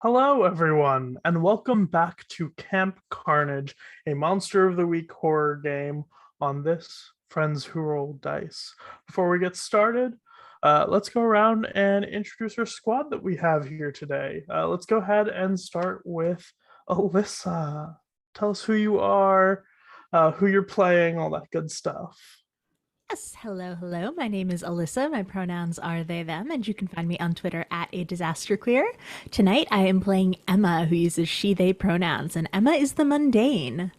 Hello, everyone, and welcome back to Camp Carnage, a Monster of the Week horror game on this Friends Who Roll Dice. Before we get started, let's go around and introduce our squad that we have here today. Let's go ahead and start with Alyssa. Tell us who you are, who you're playing, all that good stuff. Yes, hello. My name is Alyssa. My pronouns are they, them, and you can find me on Twitter at a disaster queer. Tonight I am playing Emma, who uses she, they pronouns, and Emma is the mundane.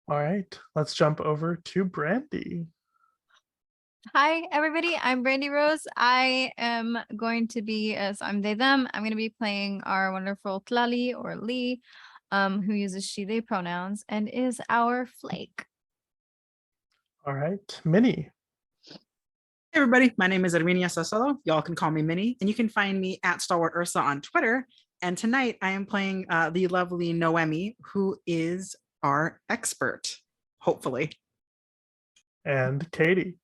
All right, let's jump over to Brandy. Hi, everybody. I'm Brandy Rose. I am going to be, as I'm they, them, I'm going to be playing our wonderful Tlalli or Lee, who uses she, they pronouns and is our flake. All right, Minnie. Hey everybody, my name is Arminia Sosolo. Y'all can call me Minnie, and you can find me at Stalwart Ursa on Twitter. And tonight I am playing the lovely Noemi, who is our expert, hopefully. And Katy.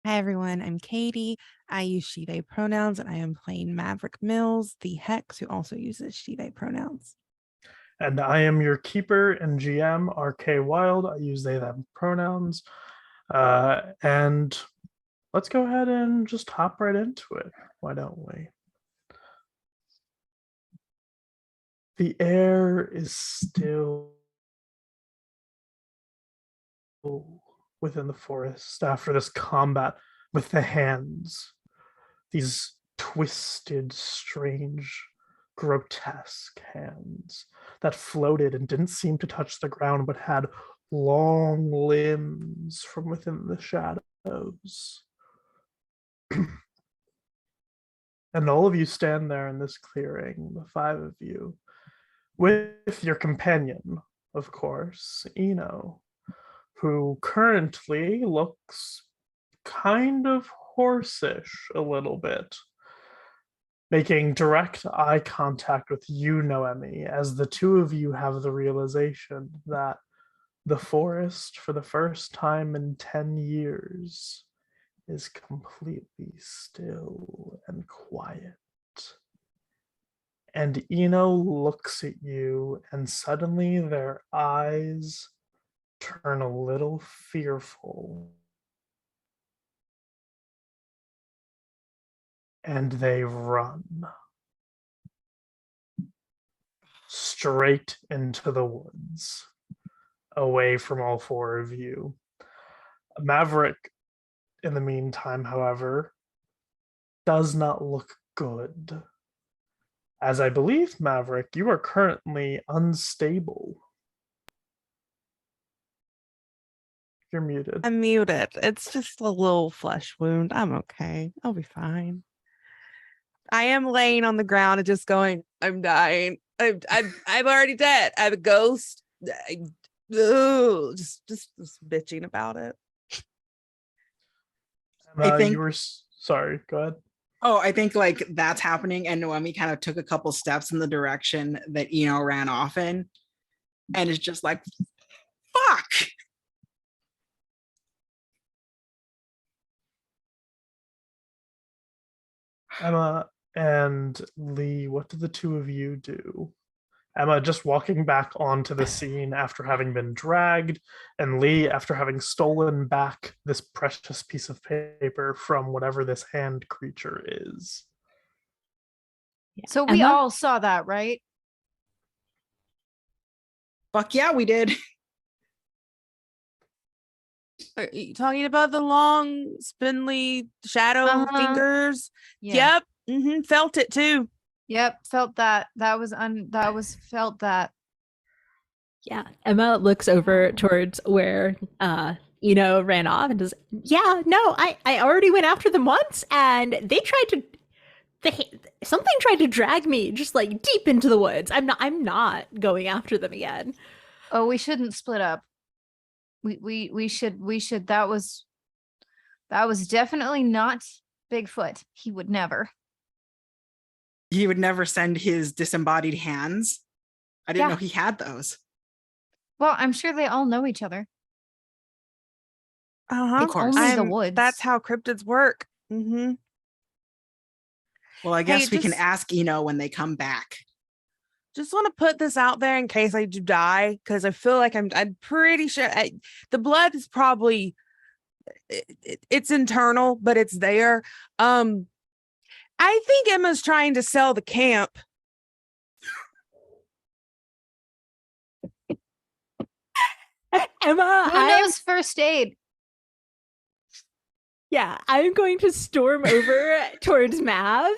Hi everyone, I'm Katy. I use she, they pronouns, and I am playing Maverick Mills, the Hex, who also uses she, they pronouns. And I am your keeper and GM, RK Wilde. I use they, them pronouns. And let's go ahead and just hop right into it. Why don't we? The air is still within the forest after this combat with the hands. These twisted, strange, grotesque hands that floated and didn't seem to touch the ground, but had long limbs from within the shadows. And all of you stand there in this clearing, the five of you, with your companion, of course, Eno, who currently looks kind of horseish a little bit, making direct eye contact with you, Noemi, as the two of you have the realization that the forest, for the first time in 10 years, is completely still and quiet. And Eno looks at you, and suddenly their eyes turn a little fearful. And they run straight into the woods, away from all four of you. Maverick, in the meantime, however, does not look good. As I believe, Maverick, you are currently unstable. You're muted. I'm muted. It's just a little flesh wound. I'm okay. I'll be fine. I am laying on the ground and just going, I'm dying. I'm already dead. I'm a ghost. Just bitching about it. I think you were sorry. Go ahead. Oh, I think like that's happening, and Noemi kind of took a couple steps in the direction that Eno ran off in, and is just like, fuck. Emma and Lee, what did the two of you do? Emma just walking back onto the scene after having been dragged, and Lee after having stolen back this precious piece of paper from whatever this hand creature is. So we Emma? all saw that, right? Fuck yeah, we did. Are you talking about the long, spindly shadow fingers? Yeah. Yep. Felt it too. Yep. Felt that. That was felt that. Yeah, Emma looks over towards where ran off and does, yeah, no, I already went after them once, and they tried to something tried to drag me just like deep into the woods. I'm not going after them again. Oh, we shouldn't split up. We should. That was definitely not Bigfoot. He would never. He would never send his disembodied hands. I didn't know he had those. Well, I'm sure they all know each other. Of course. Only the woods. That's how cryptids work. Well, I guess we can just- ask when they come back. Just want to put this out there in case I do die, because I feel like I'm pretty sure the blood is probably it's internal, but it's there. I think Emma's trying to sell the camp. Emma, Who knows first aid? Yeah, I'm going to storm over towards Mav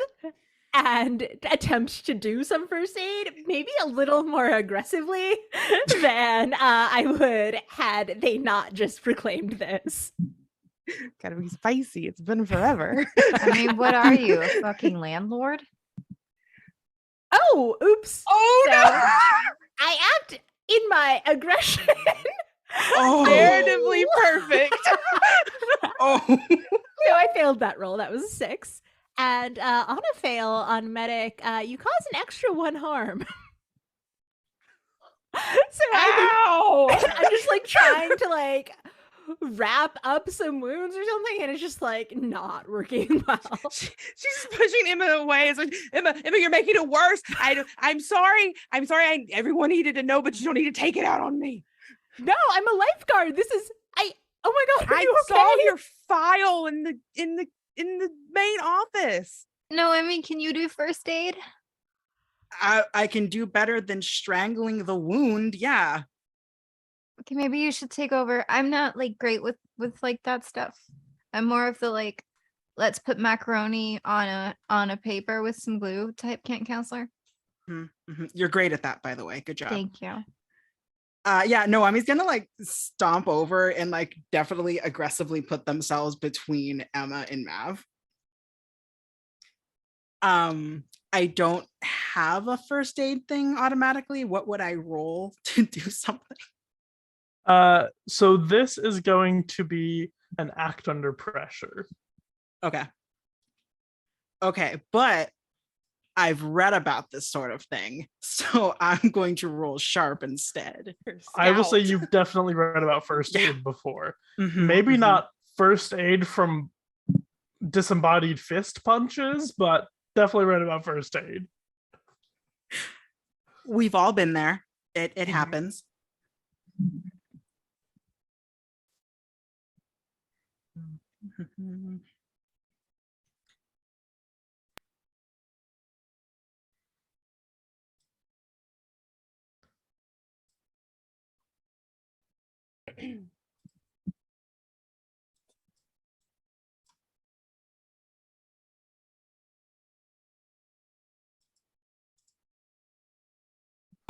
and attempt to do some first aid, maybe a little more aggressively than I would had they not just proclaimed this. Gotta be spicy. It's been forever. I mean, what are you, a fucking landlord? Oh, oops. Oh So, I act in my aggression. Oh. Narratively perfect. Oh. So I failed that roll. That was a 6. And on a fail on medic, you cause an extra 1 harm. So Ow! I'm just like trying to like wrap up some wounds or something, and it's just like not working well. She's pushing Emma away. It's like, Emma, you're making it worse. I'm sorry. Everyone needed to know, but you don't need to take it out on me. No, I'm a lifeguard. Oh my god, are I you okay? saw your file in the main office. Noemi, can you do first aid? I can do better than strangling the wound. Yeah. Okay, maybe you should take over. I'm not like great with like that stuff. I'm more of the like, let's put macaroni on a paper with some glue type camp counselor. Mm-hmm. You're great at that, by the way. Good job. Thank you. Yeah, no, I'm gonna like stomp over and like definitely aggressively put themselves between Emma and Mav. I don't have a first aid thing automatically. What would I roll to do something? So this is going to be an act under pressure. Okay, but I've read about this sort of thing, so I'm going to roll sharp instead. I will say you've definitely read about first aid before. Maybe not first aid from disembodied fist punches, but definitely read about first aid. We've all been there. It happens.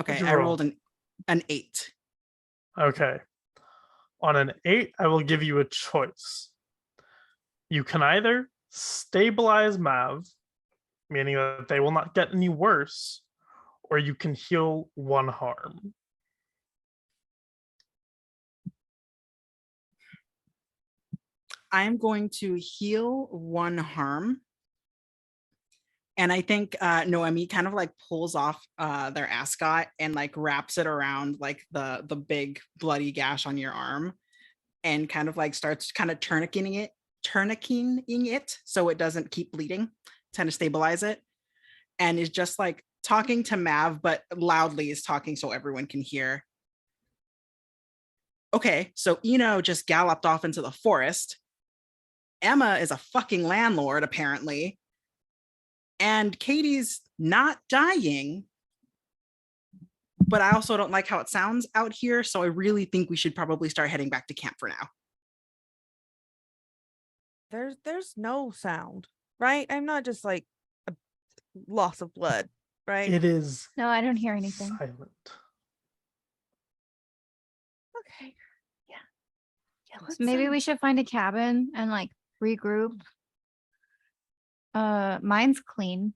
Okay, I rolled an 8. Okay. On an 8, I will give you a choice. You can either stabilize Mav, meaning that they will not get any worse, or you can heal 1 harm. I'm going to heal 1 harm. And I think Noemi kind of like pulls off their ascot and like wraps it around like the big bloody gash on your arm, and kind of like starts kind of tourniqueting it so it doesn't keep bleeding, trying to stabilize it, and is just like talking to Mav, but loudly is talking so everyone can hear. Okay, so just galloped off into the forest. Emma is a fucking landlord, apparently. And Katy's not dying. But I also don't like how it sounds out here. So I really think we should probably start heading back to camp for now. There's no sound, right? I'm not just like a loss of blood, right? It is No, I don't hear anything. silent. Okay. Yeah, So maybe we should find a cabin and like regroup. Mine's clean.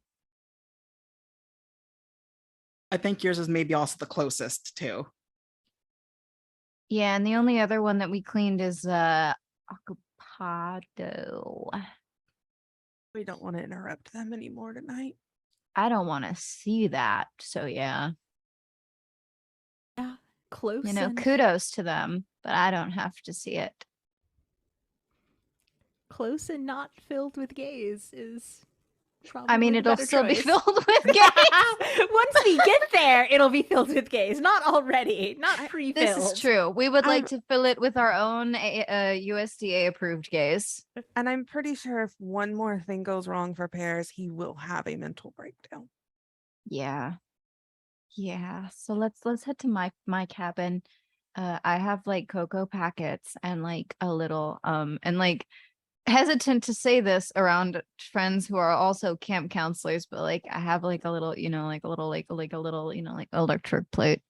I think yours is maybe also the closest too. Yeah, and the only other one that we cleaned is Occupado. We don't want to interrupt them anymore tonight. I don't want to see that. So yeah, Close. kudos to them, but I don't have to see it. Close and not filled with gaze is I mean, Probably the it'll better still be choice. filled with gays. Once we get there, it'll be filled with gays. Not already. Not pre-filled. This is true. We would like I'm- to fill it with our own USDA approved gays. And I'm pretty sure if one more thing goes wrong for Pears, he will have a mental breakdown. Yeah. Yeah. So let's head to my cabin. I have like cocoa packets and like a little and like hesitant to say this around friends who are also camp counselors, but like I have like a little, like a little like a little, like electric plate.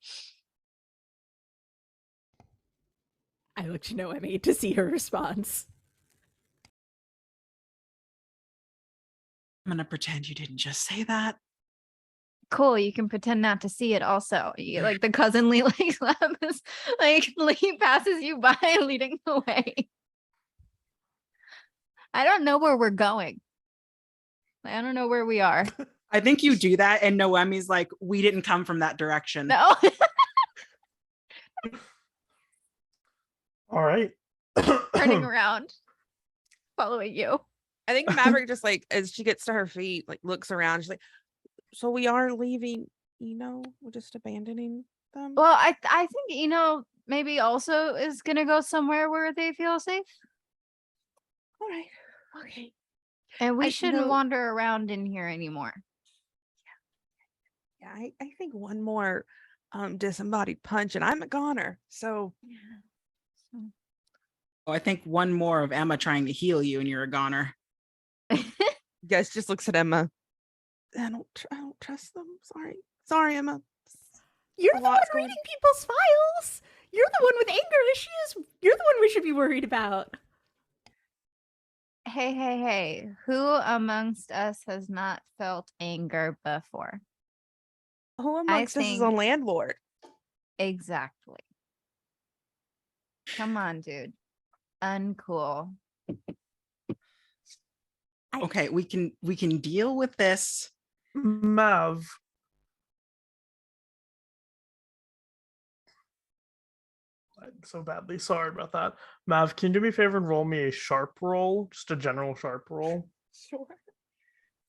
I look to Noemi to see her response. I'm gonna pretend you didn't just say that. Cool, you can pretend not to see it also. You, like the cousinly like laugh is like Lee passes you by leading the way. I don't know where we're going. I don't know where we are. I think you do that, and Noemi's like, we didn't come from that direction. No. All right. Turning around. Following you. I think Maverick just like as she gets to her feet, like looks around. She's like, "So we are leaving, we're just abandoning them." Well, I think maybe also is gonna go somewhere where they feel safe. All right, okay. And we I shouldn't know- wander around in here anymore. Yeah, I think one more disembodied punch and I'm a goner. So Oh, I think one more of Emma trying to heal you, and you're a goner. Guess just looks at Emma. I don't trust them. Sorry, Emma. You're A the one lot's going- reading people's files. You're the one with anger issues. You're the one we should be worried about. Hey. Who amongst us has not felt anger before? Who amongst us is a think- landlord? Exactly. Come on, dude. Uncool. Okay, we can deal with this. Mav. I'm so badly sorry about that. Mav, can you do me a favor and roll me a sharp roll? Just a general sharp roll. Sure.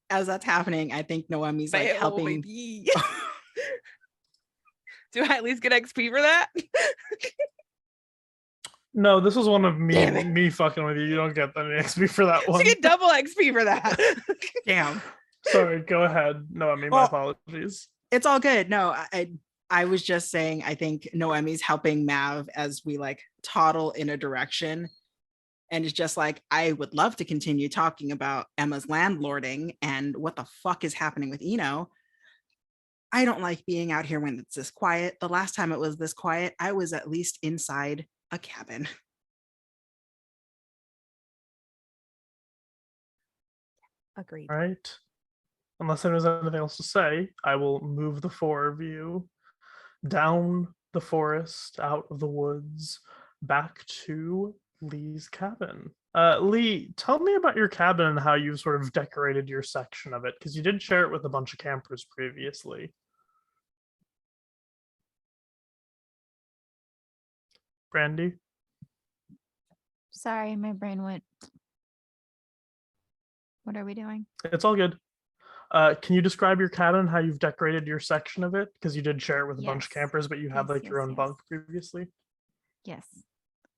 As that's happening, I think Noemi's like Fail, helping. baby. Do I at least get XP for that? No, this was one of Damn it. me fucking with you. You don't get any XP for that You one. get double XP for that. Damn. Sorry, go ahead. No, I mean my Well- apologies. It's all good. No, I was just saying, I think Noemi's helping Mav as we like toddle in a direction. And it's just like, I would love to continue talking about Emma's landlording and what the fuck is happening with Eno. I don't like being out here when it's this quiet. The last time it was this quiet, I was at least inside a cabin. Agreed. All right. Unless there's anything else to say, I will move the four of you down the forest, out of the woods, back to Lee's cabin. Lee, tell me about your cabin and how you've sort of decorated your section of it, because you did share it with a bunch of campers previously. Brandy? Sorry, my brain went. What are we doing? It's all good. Can you describe your cabin, how you've decorated your section of it? Because you did share it with a bunch of Yes. campers, but you had Yes, like your yes, own yes. bunk previously. Yes.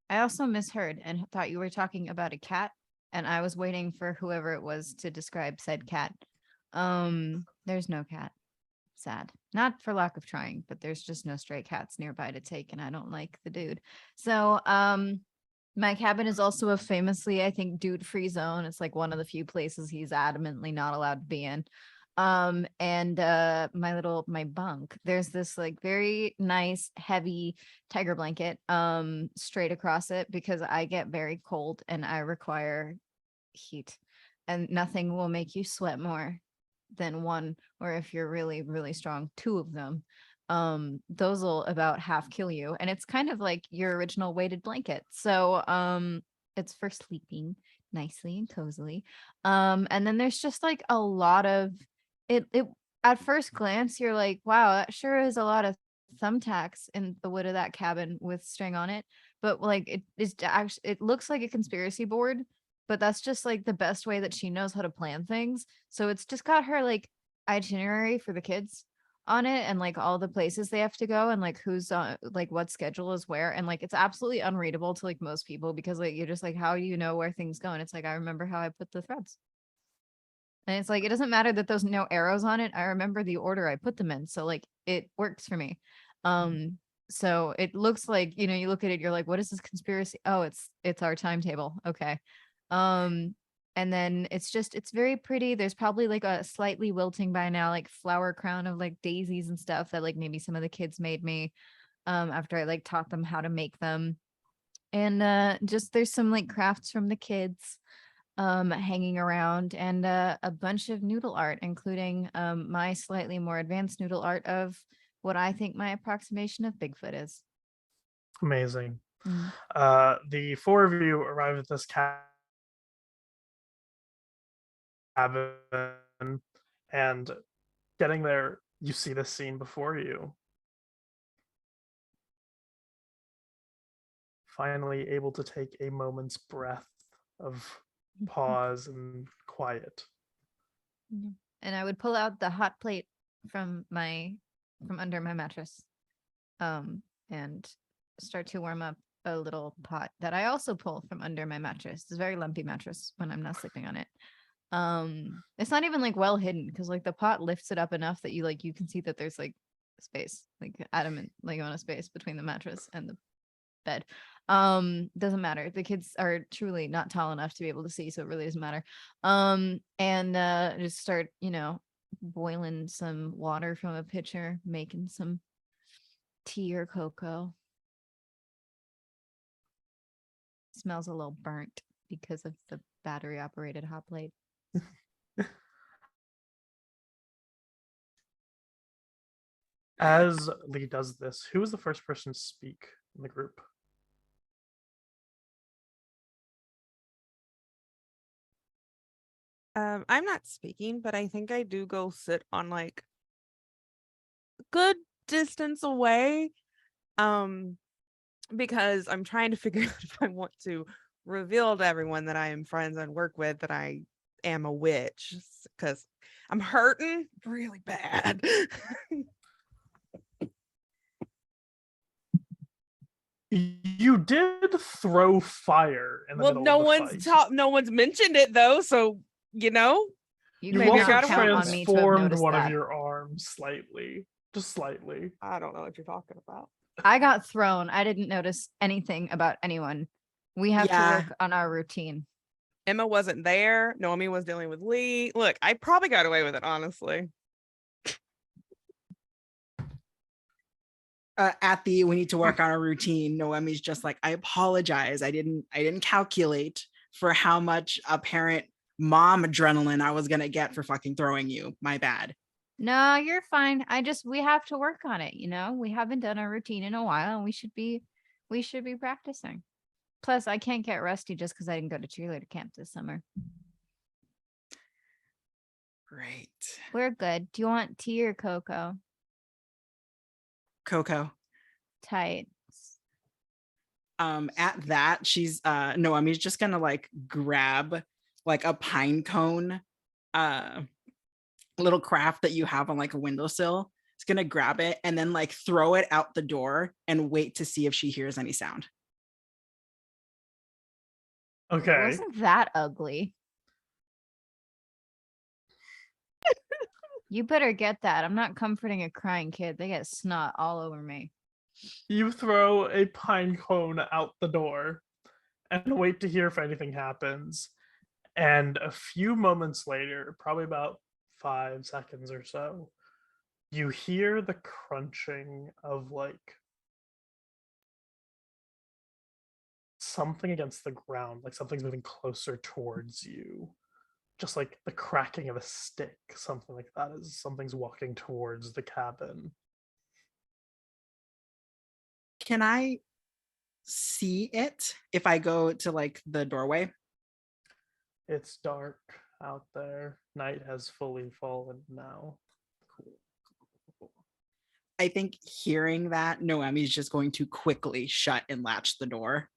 I also misheard and thought you were talking about a cat, and I was waiting for whoever it was to describe said cat. There's no cat. Sad. Not for lack of trying, but there's just no stray cats nearby to take, and I don't like the dude. So, my cabin is also a famously, I think, dude-free zone. It's like one of the few places he's adamantly not allowed to be in. My bunk, there's this like very nice heavy tiger blanket straight across it because I get very cold and I require heat, and nothing will make you sweat more than one, or if you're really, really strong, two of them. Those will about half kill you, and it's kind of like your original weighted blanket. So it's for sleeping nicely and cozily. And then there's just like a lot of it at first glance, you're like, wow, that sure is a lot of thumbtacks in the wood of that cabin with string on it. But like it is actually, it looks like a conspiracy board but that's just like the best way that she knows how to plan things. So it's just got her like itinerary for the kids on it, and like all the places they have to go, and like who's on, like what schedule is where, and like it's absolutely unreadable to like most people, because like you're just like, how do you know where things go? And it's like, I remember how I put the threads. And it's like, it doesn't matter that there's no arrows on it. I remember the order I put them in. So like it works for me. So it looks like, you know, you look at it, you're like, what is this conspiracy? Oh, it's our timetable. Okay. And then it's very pretty. There's probably like a slightly wilting by now, like flower crown of like daisies and stuff that like maybe some of the kids made me after I like taught them how to make them. And just there's some like crafts from the kids hanging around, and a bunch of noodle art, including my slightly more advanced noodle art of what I think my approximation of Bigfoot is. Amazing. Mhm. The four of you arrive at this cabin, and getting there, you see the scene before you. Finally able to take a moment's breath of pause and quiet. And I would pull out the hot plate from under my mattress, and start to warm up a little pot that I also pull from under my mattress. It's a very lumpy mattress when I'm not sleeping on it. It's not even like well hidden, because like the pot lifts it up enough that you can see that there's like space, like adamant like amount of space between the mattress and the bed. Doesn't matter, the kids are truly not tall enough to be able to see, so it really doesn't matter. And just start, boiling some water from a pitcher, making some tea or cocoa. Smells a little burnt because of the battery operated hot plate. As Lee does this, who is the first person to speak in the group? I'm not speaking, but I think I do go sit on like a good distance away. Because I'm trying to figure out if I want to reveal to everyone that I am friends and work with that I am a witch, because I'm hurting really bad. You did throw fire in the Well, middle of the fight. no one's mentioned it though, so You You may also not count on me to have transformed noticed one that. of your arms slightly, just slightly. I don't know what you're talking about. I got thrown. I didn't notice anything about anyone. We have to Yeah. work on our routine. Emma wasn't there. Noemi was dealing with Lee. Look, I probably got away with it, honestly. We need to work on our routine. Noemi's just like, I apologize. I didn't calculate for how much apparent mom adrenaline I was gonna get for fucking throwing you. My bad. No, you're fine. We have to work on it, We haven't done our routine in a while, and we should be practicing. Plus, I can't get rusty just because I didn't go to cheerleader camp this summer. Great. We're good. Do you want tea or cocoa? Coco. Tight. At that, she's Noemi's just gonna like grab like a pine cone, little craft that you have on like a windowsill. It's gonna grab it and then like throw it out the door and wait to see if she hears any sound. It Okay. wasn't that ugly. You better get that. I'm not comforting a crying kid. They get snot all over me. You throw a pine cone out the door and wait to hear if anything happens. And a few moments later, probably about 5 seconds or so, you hear the crunching of like something against the ground, like something's moving closer towards you. Just like the cracking of a stick, something like that, as something's walking towards the cabin. Can I see it if I go to like the doorway? It's dark out there. Night has fully fallen now. Cool. I think hearing that, Noemi's just going to quickly shut and latch the door.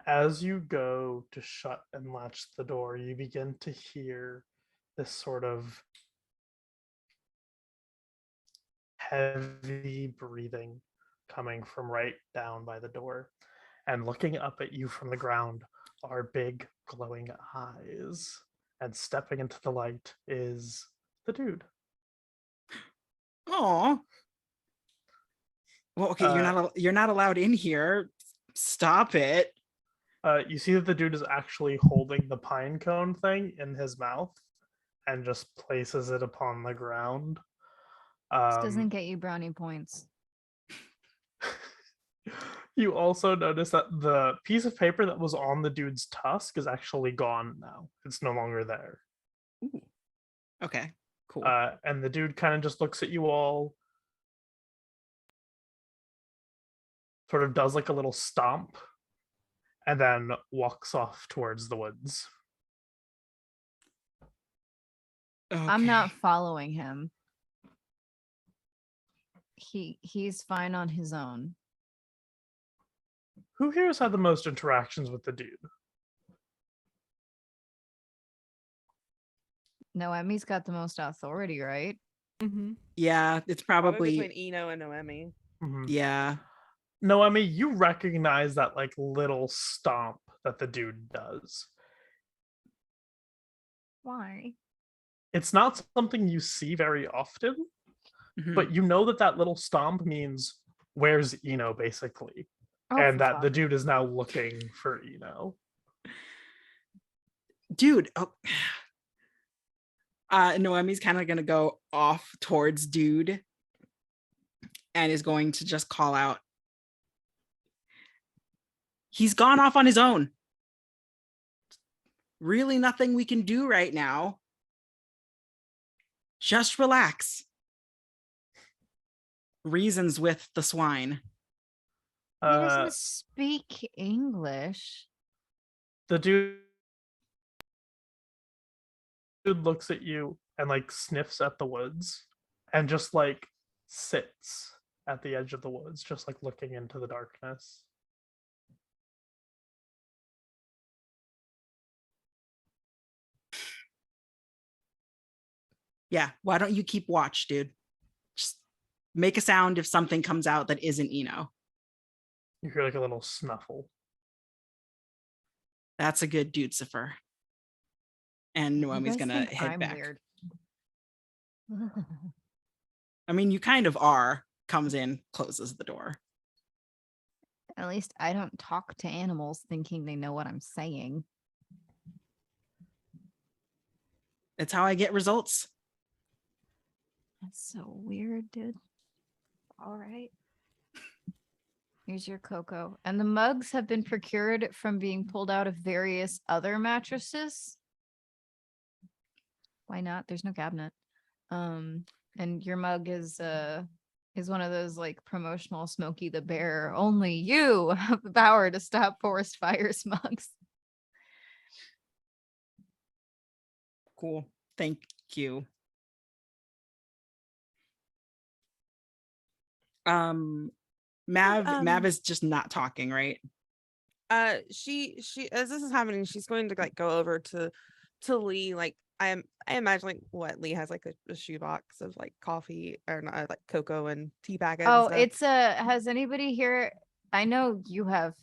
as you go to shut and latch the door, you begin to hear this sort of heavy breathing coming from right down by the door. And looking up at you from the ground are big glowing eyes. And stepping into the light is the dude. Oh. Well, okay, you're not allowed in here. Stop it. You see that the dude is actually holding the pine cone thing in his mouth and just places it upon the ground. This doesn't get you brownie points. You also notice that the piece of paper that was on the dude's tusk is actually gone now. It's no longer there. Ooh. Okay, cool. And the dude kind of just looks at you all, sort of does like a little stomp, and then walks off towards the woods. Okay. I'm not following him. He's fine on his own. Who here has had the most interactions with the dude? Noemi's got the most authority, right? Mm-hmm. Yeah, it's Probably probably between Eno and Noemi. Mhm. yeah. Noemi, you recognize that like little stomp that the dude does. Why? It's not something you see very often, Mhm. but you know that that little stomp means where's Eno, basically. Oh, And for that the fuck. dude is now looking for Eno. Dude, oh. Noemi's kind of gonna go off towards dude and is going to just call out. He's gone off on his own. Really nothing we can do right now. Just relax. Reasons with the swine. He Uh, doesn't speak English. the dude looks at you and like sniffs at the woods and just like sits at the edge of the woods, just like looking into the darkness. Yeah, why don't you keep watch, dude? Just make a sound if something comes out that isn't Eno. You hear like a little snuffle. That's a good dude-cipher. And You Noemi's guys gonna think head I'm back. weird. I mean, you kind of are. Comes in, closes the door. At least I don't talk to animals thinking they know what I'm saying. It's how I get results. That's so weird, dude. All right. Here's your cocoa. And the mugs have been procured from being pulled out of various other mattresses. Why not? There's no cabinet. And your mug is one of those like promotional Smokey the Bear. Only you have the power to stop forest fires mugs. Cool. Thank you. Mav is just not talking, right? She as this is happening, she's going to like go over to Lee. Like I imagine like what Lee has like a shoebox of like coffee or not, like cocoa and tea packets. Oh, it's has anybody here? I know you have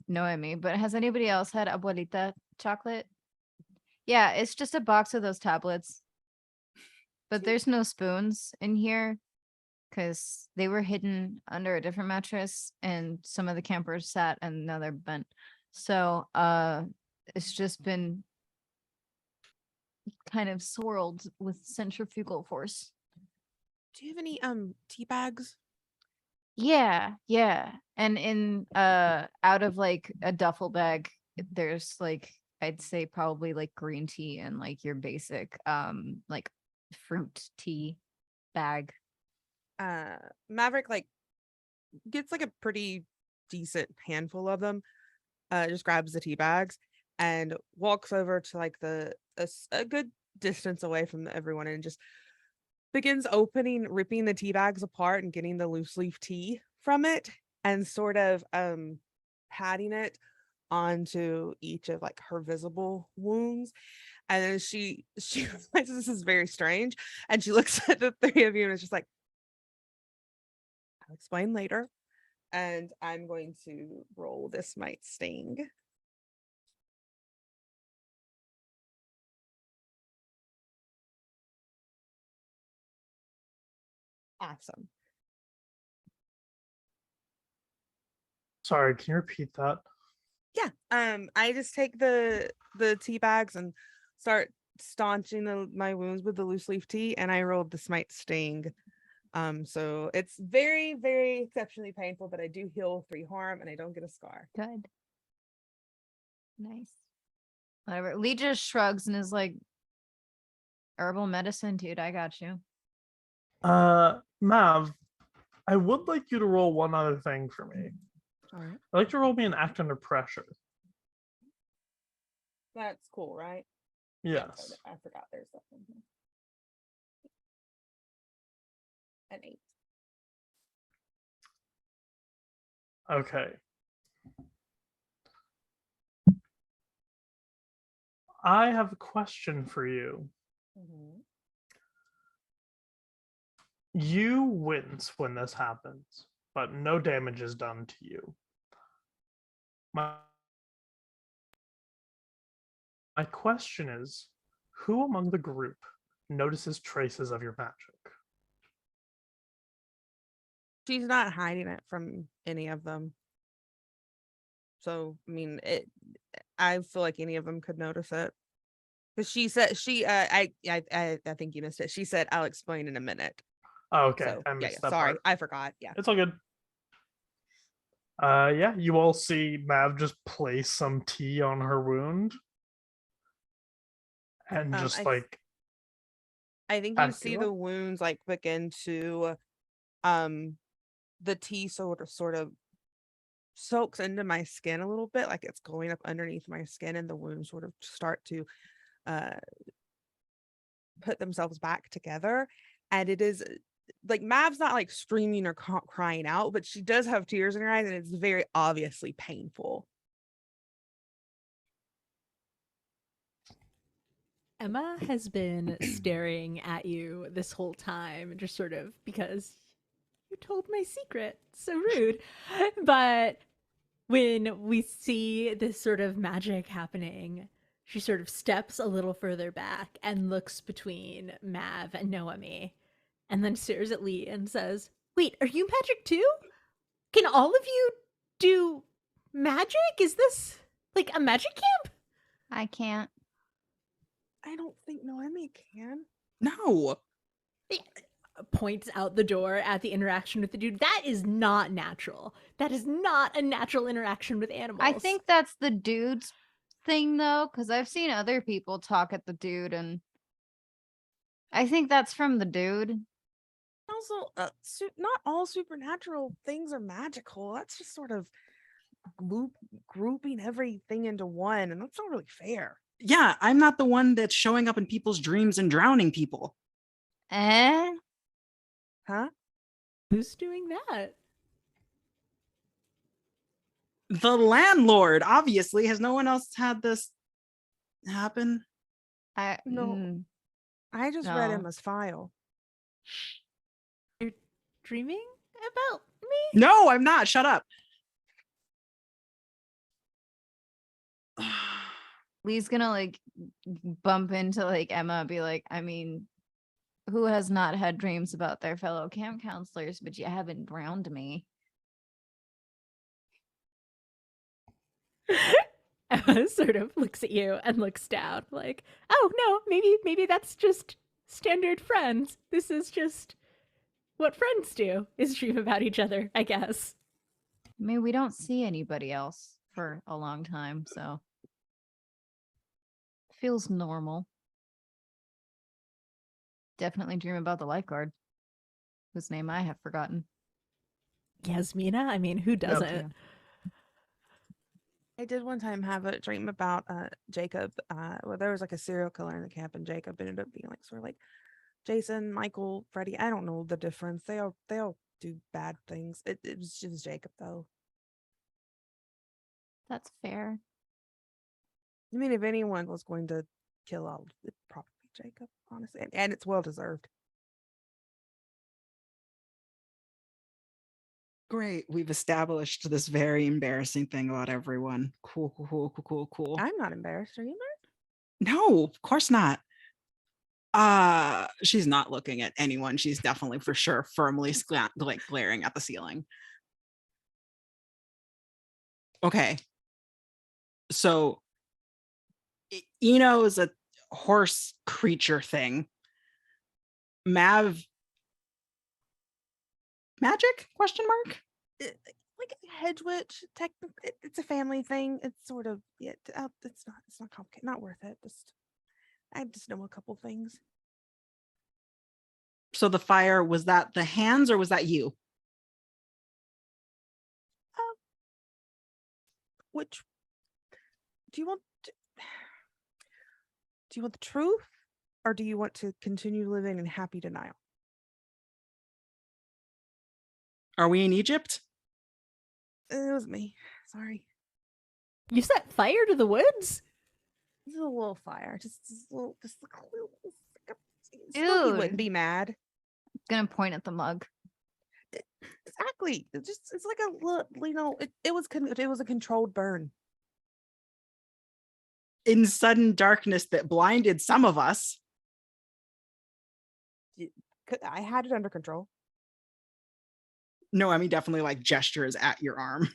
Noemi, but has anybody else had abuelita chocolate? Yeah, it's just a box of those tablets. But there's no spoons in here because they were hidden under a different mattress and some of the campers sat and now they're bent. So it's just been kind of swirled with centrifugal force. Do you have any tea bags? Yeah. And in out of like a duffel bag, there's like I'd say probably like green tea and like your basic like fruit tea bag. Maverick like gets like a pretty decent handful of them, just grabs the tea bags and walks over to like a good distance away from everyone and just begins ripping the tea bags apart and getting the loose leaf tea from it and sort of patting it onto each of like her visible wounds. And then she realizes this is very strange. And she looks at the three of you and is just like, I'll explain later. And I'm going to roll this might sting. Awesome. Sorry, can you repeat that? Yeah. I just take the tea bags and start staunching my wounds with the loose leaf tea, and I rolled the smite sting. So it's very, very exceptionally painful, but I do heal 3 harm and I don't get a scar. Good. Nice. Whatever. Lee just shrugs and is like, herbal medicine, dude. I got you. Mav, I would like you to roll one other thing for me. All right. I'd like to roll me an act under pressure. That's cool, right? Yes. I forgot there's something here. An 8. Okay. I have a question for you. Mm-hmm. You wince when this happens, but no damage is done to you. My question is, who among the group notices traces of your magic? She's not hiding it from any of them. So, I mean, I feel like any of them could notice it. Because she said, I think you missed it. She said, I'll explain in a minute. Oh, okay, So, I missed that sorry, part. I forgot. Yeah. It's all good. Yeah, you all see Mav just place some tea on her wound. And just I think you see the wounds like begin to the tea sort of soaks into my skin a little bit, like it's going up underneath my skin, and the wounds sort of start to put themselves back together. And it is like Mav's not like screaming or crying out, but she does have tears in her eyes, and it's very obviously painful. Emma has been staring at you this whole time, just sort of because you told my secret. So rude. But when we see this sort of magic happening, she sort of steps a little further back and looks between Mav and Noemi, and then stares at Lee and says, "Wait, are you magic too? Can all of you do magic? Is this like a magic camp?" I can't. I don't think Noemi can. No. Points out the door at the interaction with the dude. That is not natural. That is not a natural interaction with animals. I think that's the dude's thing though, because I've seen other people talk at the dude, and I think that's from the dude. Also, not all supernatural things are magical. That's just sort of grouping everything into one, and that's not really fair. Yeah, I'm not the one that's showing up in people's dreams and drowning people. Eh? Huh? Who's doing that? The landlord, obviously. Has no one else had this happen? No. I just read No. Emma's file. You're dreaming about me? No, I'm not. Shut up. Lee's gonna like bump into like Emma and be like, I mean, who has not had dreams about their fellow camp counselors, but you haven't drowned me? Emma sort of looks at you and looks down, like, oh no, maybe that's just standard friends. This is just what friends do, is dream about each other, I guess. I mean, we don't see anybody else for a long time, so feels normal. Definitely dream about the lifeguard, whose name I have forgotten. Yasmina? I mean, who doesn't? I did one time have a dream about Jacob. Well, there was like a serial killer in the camp, and Jacob ended up being like sort of like Jason, Michael, Freddie. I don't know the difference. They all do bad things. It was Jacob though. That's fair. I mean, if anyone was going to kill all, it'd probably be Jacob, honestly, and it's well deserved. Great. We've established this very embarrassing thing about everyone. Cool, cool, cool, cool, cool, cool. I'm not embarrassed. Are you? No, of course not. She's not looking at anyone. She's definitely for sure firmly like glaring at the ceiling. Okay. So Eno is a horse creature thing. Mav magic question mark? Like a hedge witch, it's a family thing. It's sort of it's not complicated, not worth it. I just know a couple things. So the fire, was that the hands or was that you? Which do you want? Do you want the truth, or do you want to continue living in happy denial? Are we in Egypt? It was me. Sorry. You set fire to the woods? This is a little fire. Just a little. He Dude. wouldn't be mad. Gonna point at the mug. Exactly. It's like a little. It was a controlled burn. In sudden darkness that blinded some of us. I had it under control. No, I mean definitely like gestures at your arm.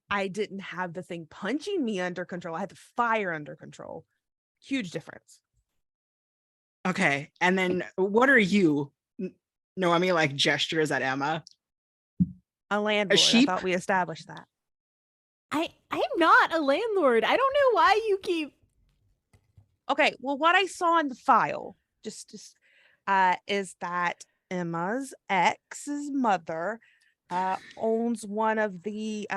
I didn't have the thing punching me under control. I had the fire under control. Huge difference. Okay. And then what are you? No, I mean like gestures at Emma. A landlord. sheep? I thought we established that. I'm not a landlord. I don't know why you keep. Okay, well, what I saw in the file just is that Emma's ex's mother owns one of the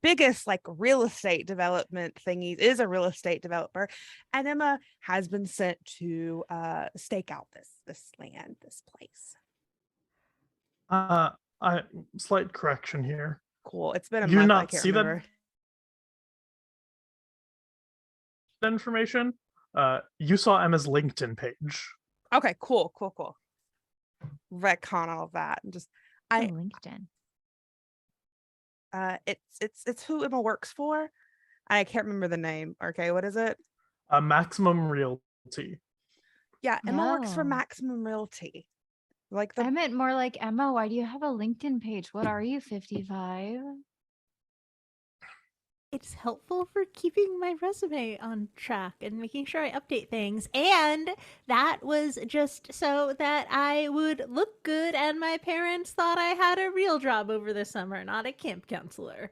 biggest like real estate development thingies, is a real estate developer, and Emma has been sent to stake out this land, this place. Slight correction here. Cool. It's been a You do month. I not can't see that remember. information. You saw Emma's LinkedIn page. Okay, cool. Retcon all of that and just LinkedIn. it's who Emma works for. I can't remember the name. Okay, what is it? Maximum Realty. Yeah, Emma works for Oh. Maximum Realty. Like I meant more like, Emma, why do you have a LinkedIn page? What are you, 55? It's helpful for keeping my resume on track and making sure I update things. And that was just so that I would look good and my parents thought I had a real job over the summer, not a camp counselor.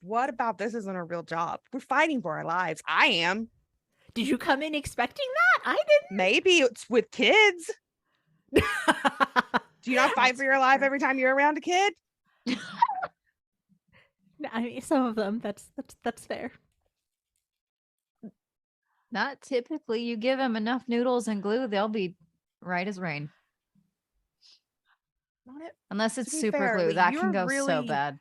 what about this isn't a real job? We're fighting for our lives. I am. Did you come in expecting that? I didn't. Maybe it's with kids. Do you not fight for your life every time you're around a kid? I mean, some of them. That's fair. Not typically. You give them enough noodles and glue, they'll be right as rain. Not it. Unless it's be super fair, glue. Lee, That you're can go so really- bad.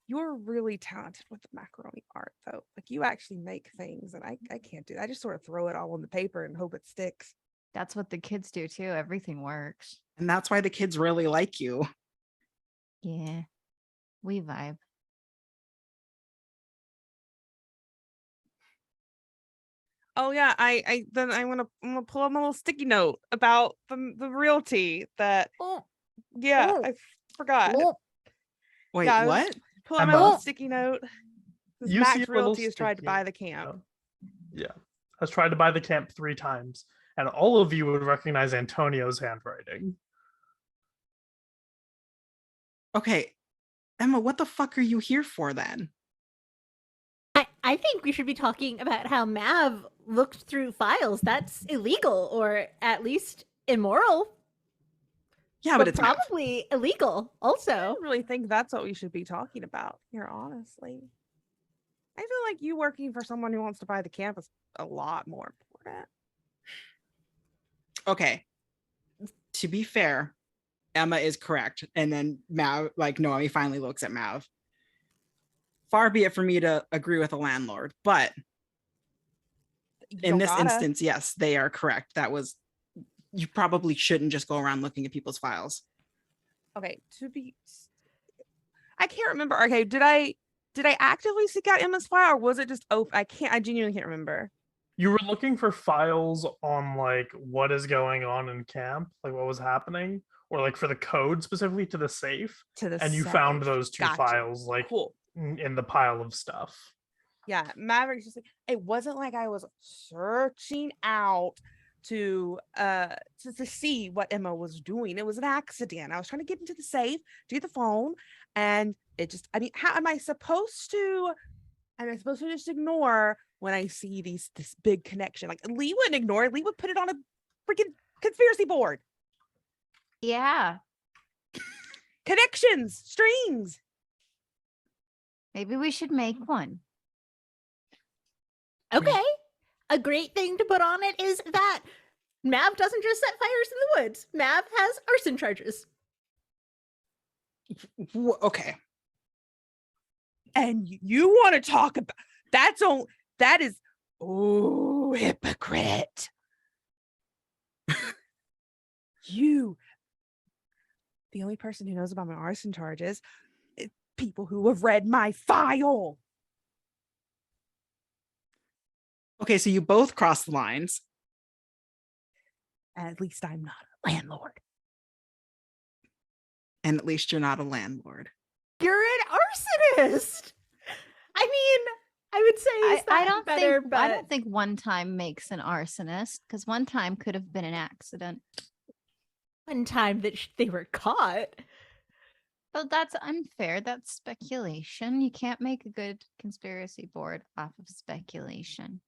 You're really talented with the macaroni art, though. Like you actually make things, and I can't do that. I just sort of throw it all on the paper and hope it sticks. That's what the kids do too. Everything works. And that's why the kids really like you. Yeah. We vibe. Oh yeah, I'm gonna pull up my little sticky note about the realty that. Oh, Yeah, Oh. I forgot. Wait, Yeah, I was- what? Pull out my Emma. little sticky note. This You Max see a little Realty has tried to sticky buy the camp. note. Yeah. Has tried to buy the camp 3 times. And all of you would recognize Antonio's handwriting. Okay. Emma, what the fuck are you here for then? I think we should be talking about how Mav looked through files. That's illegal, or at least immoral. Yeah, but it's Mav. probably illegal I also. don't really think that's what we should be talking about here, honestly. I feel like you working for someone who wants to buy the camp is a lot more important. Okay. To be fair, Emma is correct. And then Mav, like Noemi finally looks at Mav. far be it for me to agree with a landlord, but You in don't this gotta. instance, yes, they are correct. You probably shouldn't just go around looking at people's files. Okay, I can't remember. Okay, did I actively seek out Emma's file, or was it just open? I genuinely can't remember. You were looking for files on like what is going on in camp, like what was happening, or like for the code specifically to the safe, To the and you found safe. those two Gotcha. files like Cool. in the pile of stuff. Yeah, Maverick's just like, it wasn't like I was searching out to see what Emma was doing. It was an accident. I was trying to get into the safe, do the phone, and it just, I mean, how am I supposed to just ignore when I see this big connection? Like, Lee wouldn't ignore it. Lee would put it on a freaking conspiracy board. Yeah. Connections, strings. Maybe we should make one. Okay. A great thing to put on it is that Mav doesn't just set fires in the woods. Mav has arson charges. Okay. And you want to talk about that is hypocrite. You, the only person who knows about my arson charges is people who have read my file. Okay, so you both crossed the lines. At least I'm not a landlord. And at least you're not a landlord. You're an arsonist. I mean, I would say is that I don't better, think but I don't think one time makes an arsonist, because one time could have been an accident. one time that they were caught. But that's unfair. That's speculation. You can't make a good conspiracy board off of speculation.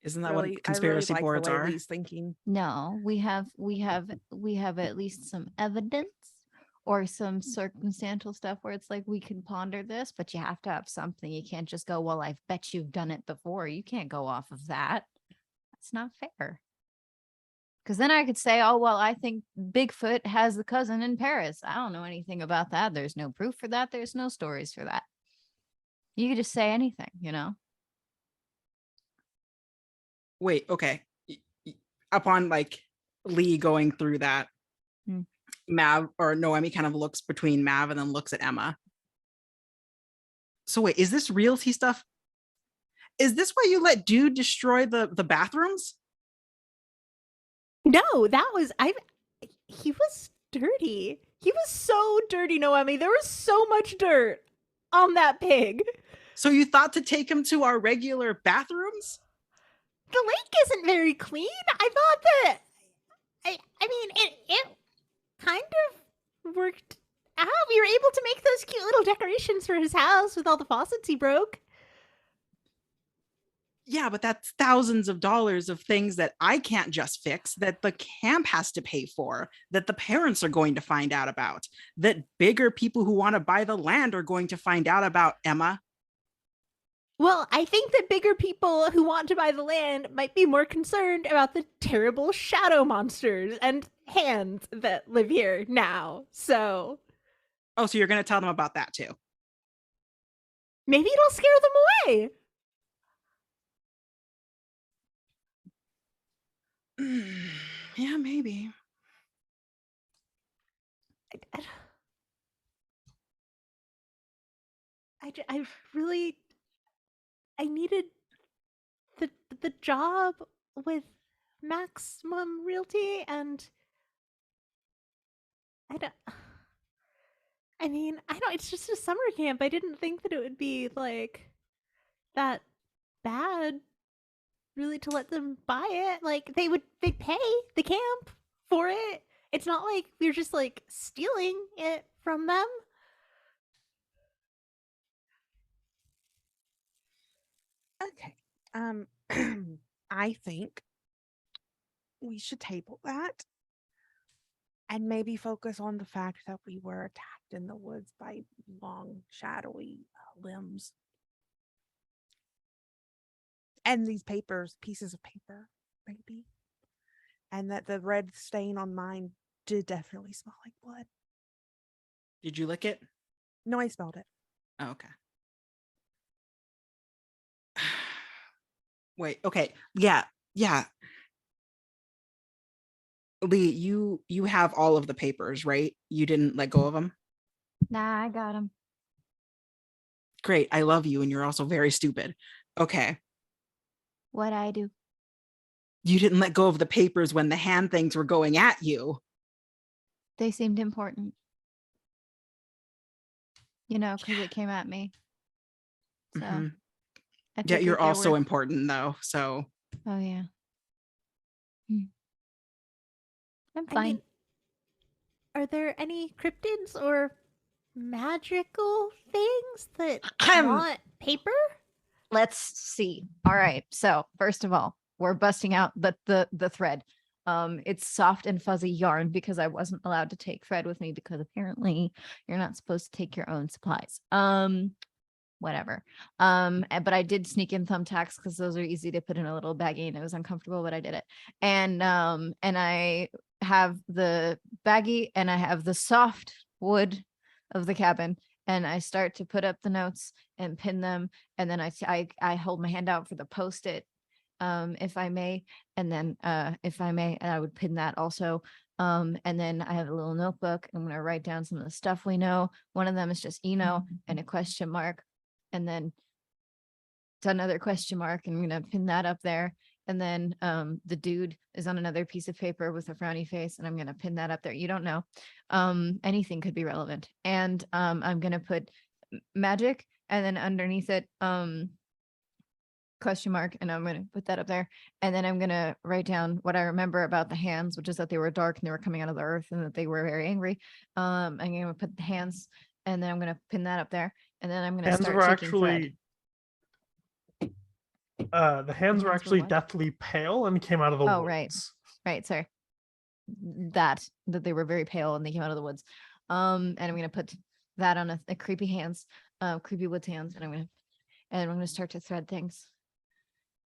Isn't that Really, what conspiracy I really boards like the way are? Lee's thinking. No, we have at least some evidence or some circumstantial stuff where it's like we can ponder this, but you have to have something. You can't just go, well, I bet you've done it before. You can't go off of that. That's not fair. Because then I could say, oh, well, I think Bigfoot has the cousin in Paris. I don't know anything about that. There's no proof for that. There's no stories for that. You could just say anything, you know? Wait, okay. Upon like Lee going through that, Mav or Noemi kind of looks between Mav and then looks at Emma. So wait, is this realty stuff? Is this why you let Dude destroy the bathrooms? No, that was he was dirty. He was so dirty, Noemi. There was so much dirt on that pig. So you thought to take him to our regular bathrooms? The lake isn't very clean. I thought that I mean it kind of worked out. We were able to make those cute little decorations for his house with all the faucets he broke. Yeah, but that's thousands of dollars of things that I can't just fix, that the camp has to pay for, that the parents are going to find out about, that bigger people who want to buy the land are going to find out about, Emma. Well, I think that bigger people who want to buy the land might be more concerned about the terrible shadow monsters and hands that live here now. So, Oh, so you're going to tell them about that too? maybe it'll scare them away. Yeah, maybe. I really I needed the job with Maximum Realty, and I mean, I don't, it's just a summer camp. I didn't think that it would be like that bad really to let them buy it. Like they'd pay the camp for it. It's not like we're just like stealing it from them. Okay. I think we should table that and maybe focus on the fact that we were attacked in the woods by long, shadowy limbs. And these pieces of paper, maybe. And that the red stain on mine did definitely smell like blood. Did you lick it? No, I smelled it. Oh, okay. Wait, okay. Yeah, yeah. Lee, you have all of the papers, right? You didn't let go of them? Nah, I got him. Great. I love you, and you're also very stupid. Okay. What I do? You didn't let go of the papers when the hand things were going at you. They seemed important. You know, because it came at me. So Mhm. I Yeah, figured you're they also were- important though. So Oh yeah. I'm I fine. mean, are there any cryptids or magical things that want paper? Let's see. All right. So first of all, we're busting out the thread. It's soft and fuzzy yarn because I wasn't allowed to take thread with me because apparently you're not supposed to take your own supplies. Whatever. But I did sneak in thumbtacks because those are easy to put in a little baggie and it was uncomfortable, but I did it. And I have the baggie and I have the soft wood of the cabin and I start to put up the notes and pin them. And then I hold my hand out for the post-it, if I may. And then if I may, I would pin that also. And then I have a little notebook. I'm going to write down some of the stuff we know. One of them is just Eno and a question mark. And then it's another question mark. And I'm going to pin that up there. And then the dude is on another piece of paper with a frowny face. And I'm going to pin that up there. You don't know. Anything could be relevant. And I'm going to put magic and then underneath it, question mark, and I'm going to put that up there. And then I'm going to write down what I remember about the hands, which is that they were dark and they were coming out of the earth and that they were very angry. I'm going to put the hands and then I'm going to pin that up there. And then I'm going to Hands start were taking thread. The hands were were actually what? deathly pale and came out of the Oh, woods. right. Sorry. That they were very pale and they came out of the woods. And I'm going to put that on a creepy hands, creepy woods hands. And I'm going to start to thread things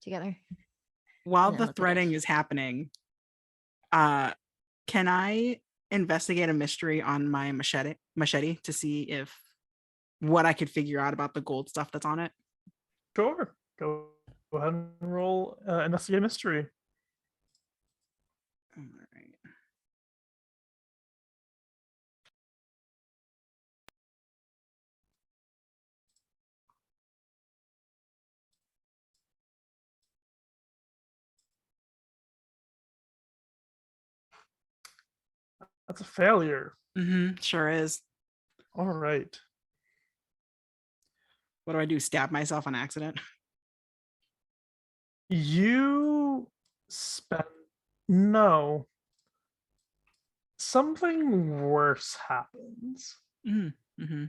together. while Yeah, the look at threading it. is happening, can I investigate a mystery on my machete to see if what I could figure out about the gold stuff that's on it? Sure. Go ahead and roll investigate mystery. All right. That's a failure. Sure is. All right. What do I do? Stab myself on accident? You spent no. Something worse happens. Mm-hmm.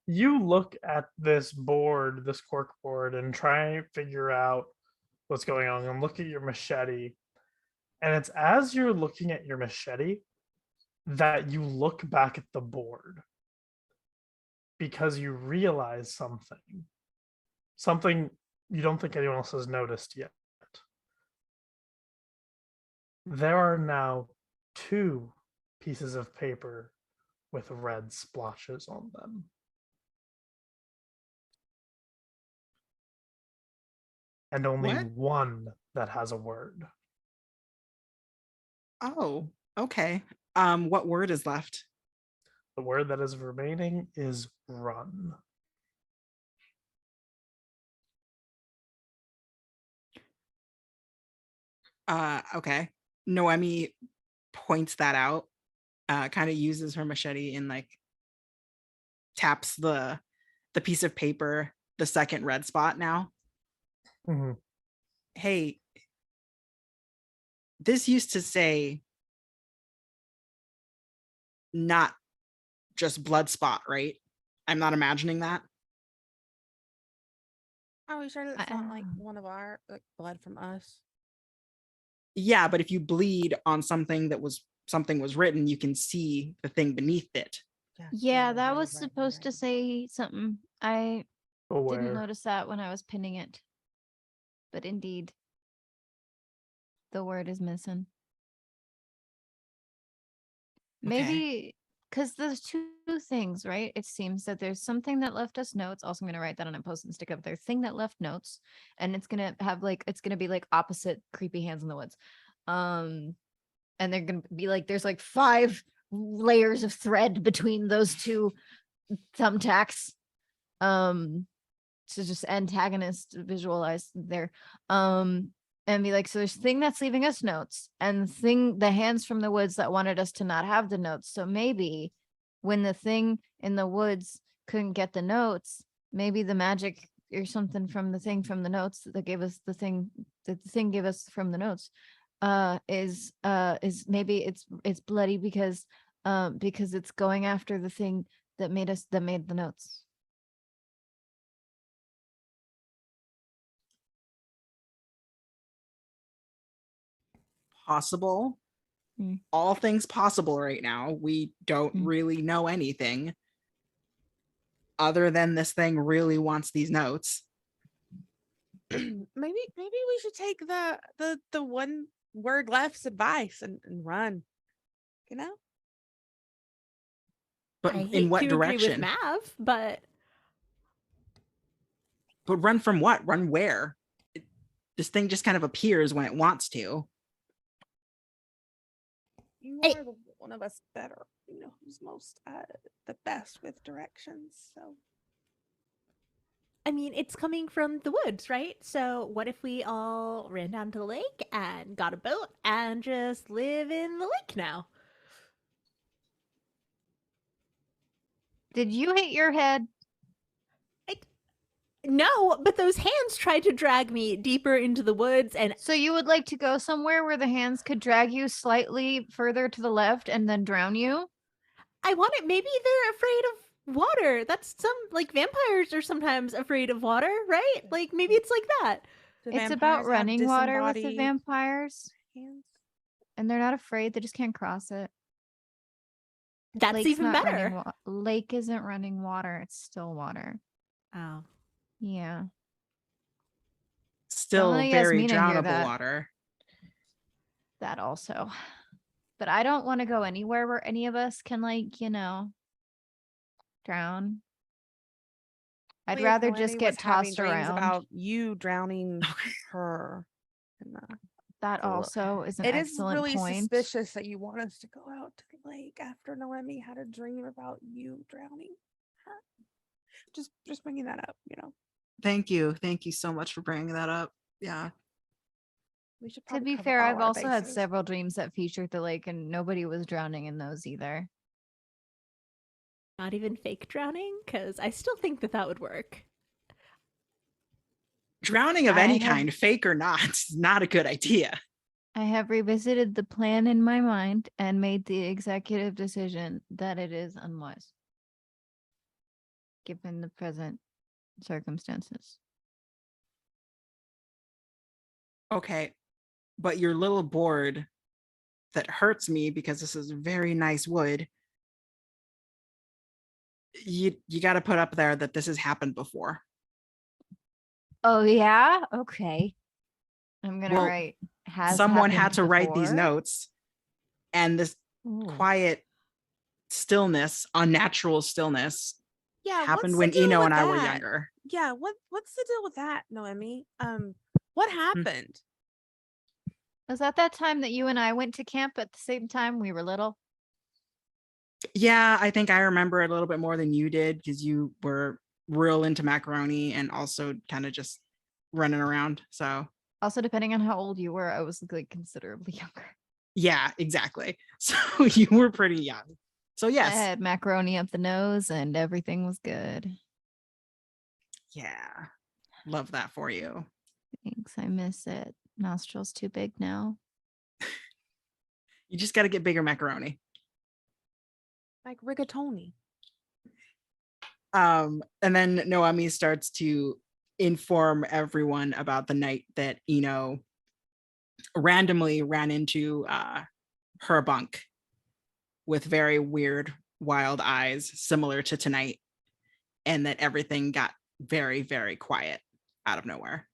You look at this board, this cork board, and try and figure out what's going on and look at your machete. And it's as you're looking at your machete that you look back at the board because you realize something you don't think anyone else has noticed yet. There are now 2 pieces of paper with red splotches on them. And only What? one that has a word. Oh, okay. What word is left? The word that is remaining is run. Okay. Noemi points that out, kind of uses her machete and like taps the piece of paper, the second red spot now. Mhm. Hey, this used to say not just blood spot, right? I'm not imagining that. Are we sure that's not like one of our blood from us? Yeah, but if you bleed on something was written, you can see the thing beneath it. Yeah, that was supposed to say something. I didn't Aware. notice that when I was pinning it. But indeed, the word is missing. Okay. Maybe because there's two things, right? It seems that there's something that left us notes. Also, I'm gonna write that on a post and stick up there. Thing that left notes, and it's gonna have like it's gonna be like opposite creepy hands in the woods. And they're gonna be like there's like 5 layers of thread between those two thumbtacks. To just antagonist visualize there. And be like, so there's thing that's leaving us notes and the hands from the woods that wanted us to not have the notes. So maybe when the thing in the woods couldn't get the notes, maybe the magic or something from the thing from the notes that gave us the thing that the thing gave us from the notes is maybe it's bloody because it's going after the thing that made the notes. Possible. All things possible right now. We don't really know anything other than this thing really wants these notes. Maybe we should take the one word left's advice and run. You know? But I in hate what to agree with direction? Mav, but run from what? Run where? This thing just kind of appears when it wants to. You Hey. are the one of us that are, who's most the best with directions. So I mean, it's coming from the woods, right? So what if we all ran down to the lake and got a boat and just live in the lake now? Did you hit your head? No, but those hands tried to drag me deeper into the woods, and So you would like to go somewhere where the hands could drag you slightly further to the left and then drown you? I want it. Maybe they're afraid of water. That's like vampires are sometimes afraid of water, right? Like maybe it's like that. do It's about vampires have running water with the disembodied vampires, hands? and they're not afraid. They just can't cross it. That's Lake's even not running better. Lake isn't running water. It's still water. Oh. Yeah. Still let very Yasmina hear drownable that. water. That also. But I don't want to go anywhere where any of us can, like, drown. I'd If rather Noemi just was get having tossed dreams around. about you drowning her. That a little- also is an It is excellent really point. suspicious that you want us to go out to the lake after Noemi had a dream about you drowning her. Just bringing that up, Thank you so much for bringing that up. Yeah. We should To probably be cover fair, all I've our also had bases. several dreams that featured the lake, and nobody was drowning in those either. Not even fake drowning, because I still think that would work. Drowning of any kind, fake or not, is not a good idea. I have revisited the plan in my mind and made the executive decision that it is unwise, given the present circumstances. Okay, but your little board that hurts me because this is very nice wood, you got to put up there that this has happened before. Oh yeah, okay. I'm gonna Well, write. Has someone had happened to write these before? notes, and this Ooh. quiet stillness, unnatural stillness, happened what's when the deal Eno with and I were that? younger. Yeah, what's the deal with that, Noemi? What happened? Was that time that you and I went to camp at the same time? We were little. Yeah, I think I remember it a little bit more than you did because you were real into macaroni and also kind of just running around. So Also, depending on how old you were, I was like considerably younger. yeah, exactly. So you were pretty young. So I yes. had macaroni up the nose and everything was good. Yeah. Love that for you. Thanks. I miss it. Nostrils too big now. You just got to get bigger macaroni. Like rigatoni. And then Noemi starts to inform everyone about the night that Eno randomly ran into her bunk with very weird, wild eyes, similar to tonight, and that everything got very, very quiet out of nowhere.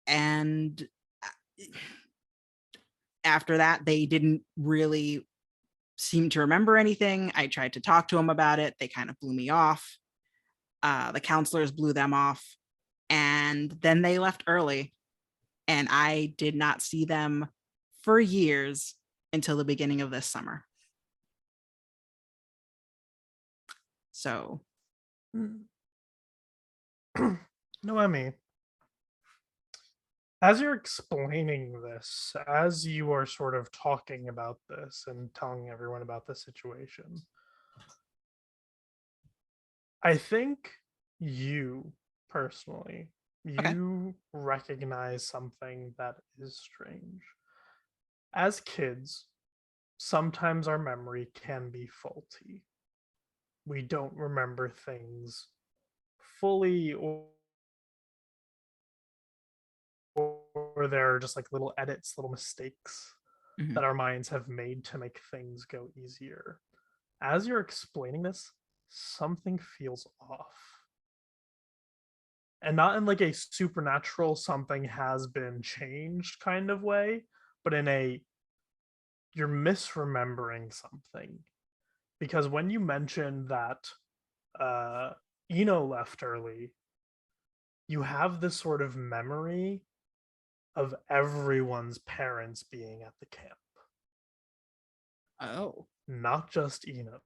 And after that, they didn't really seem to remember anything. I tried to talk to them about it. They kind of blew me off. The counselors blew them off. And then they left early. And I did not see them for years until the beginning of this summer. So. Noemi, as you're explaining this, as you are sort of talking about this and telling everyone about the situation, I think you personally, Okay. you recognize something that is strange. As kids, sometimes our memory can be faulty. We don't remember things fully, or there are just like little edits, little mistakes Mhm. that our minds have made to make things go easier. As you're explaining this, something feels off. And not in like a supernatural something has been changed kind of way, but in a you're misremembering something. Because when you mentioned that uh Eno left early, you have this sort of memory of everyone's parents being at the camp, Oh, not just Eno.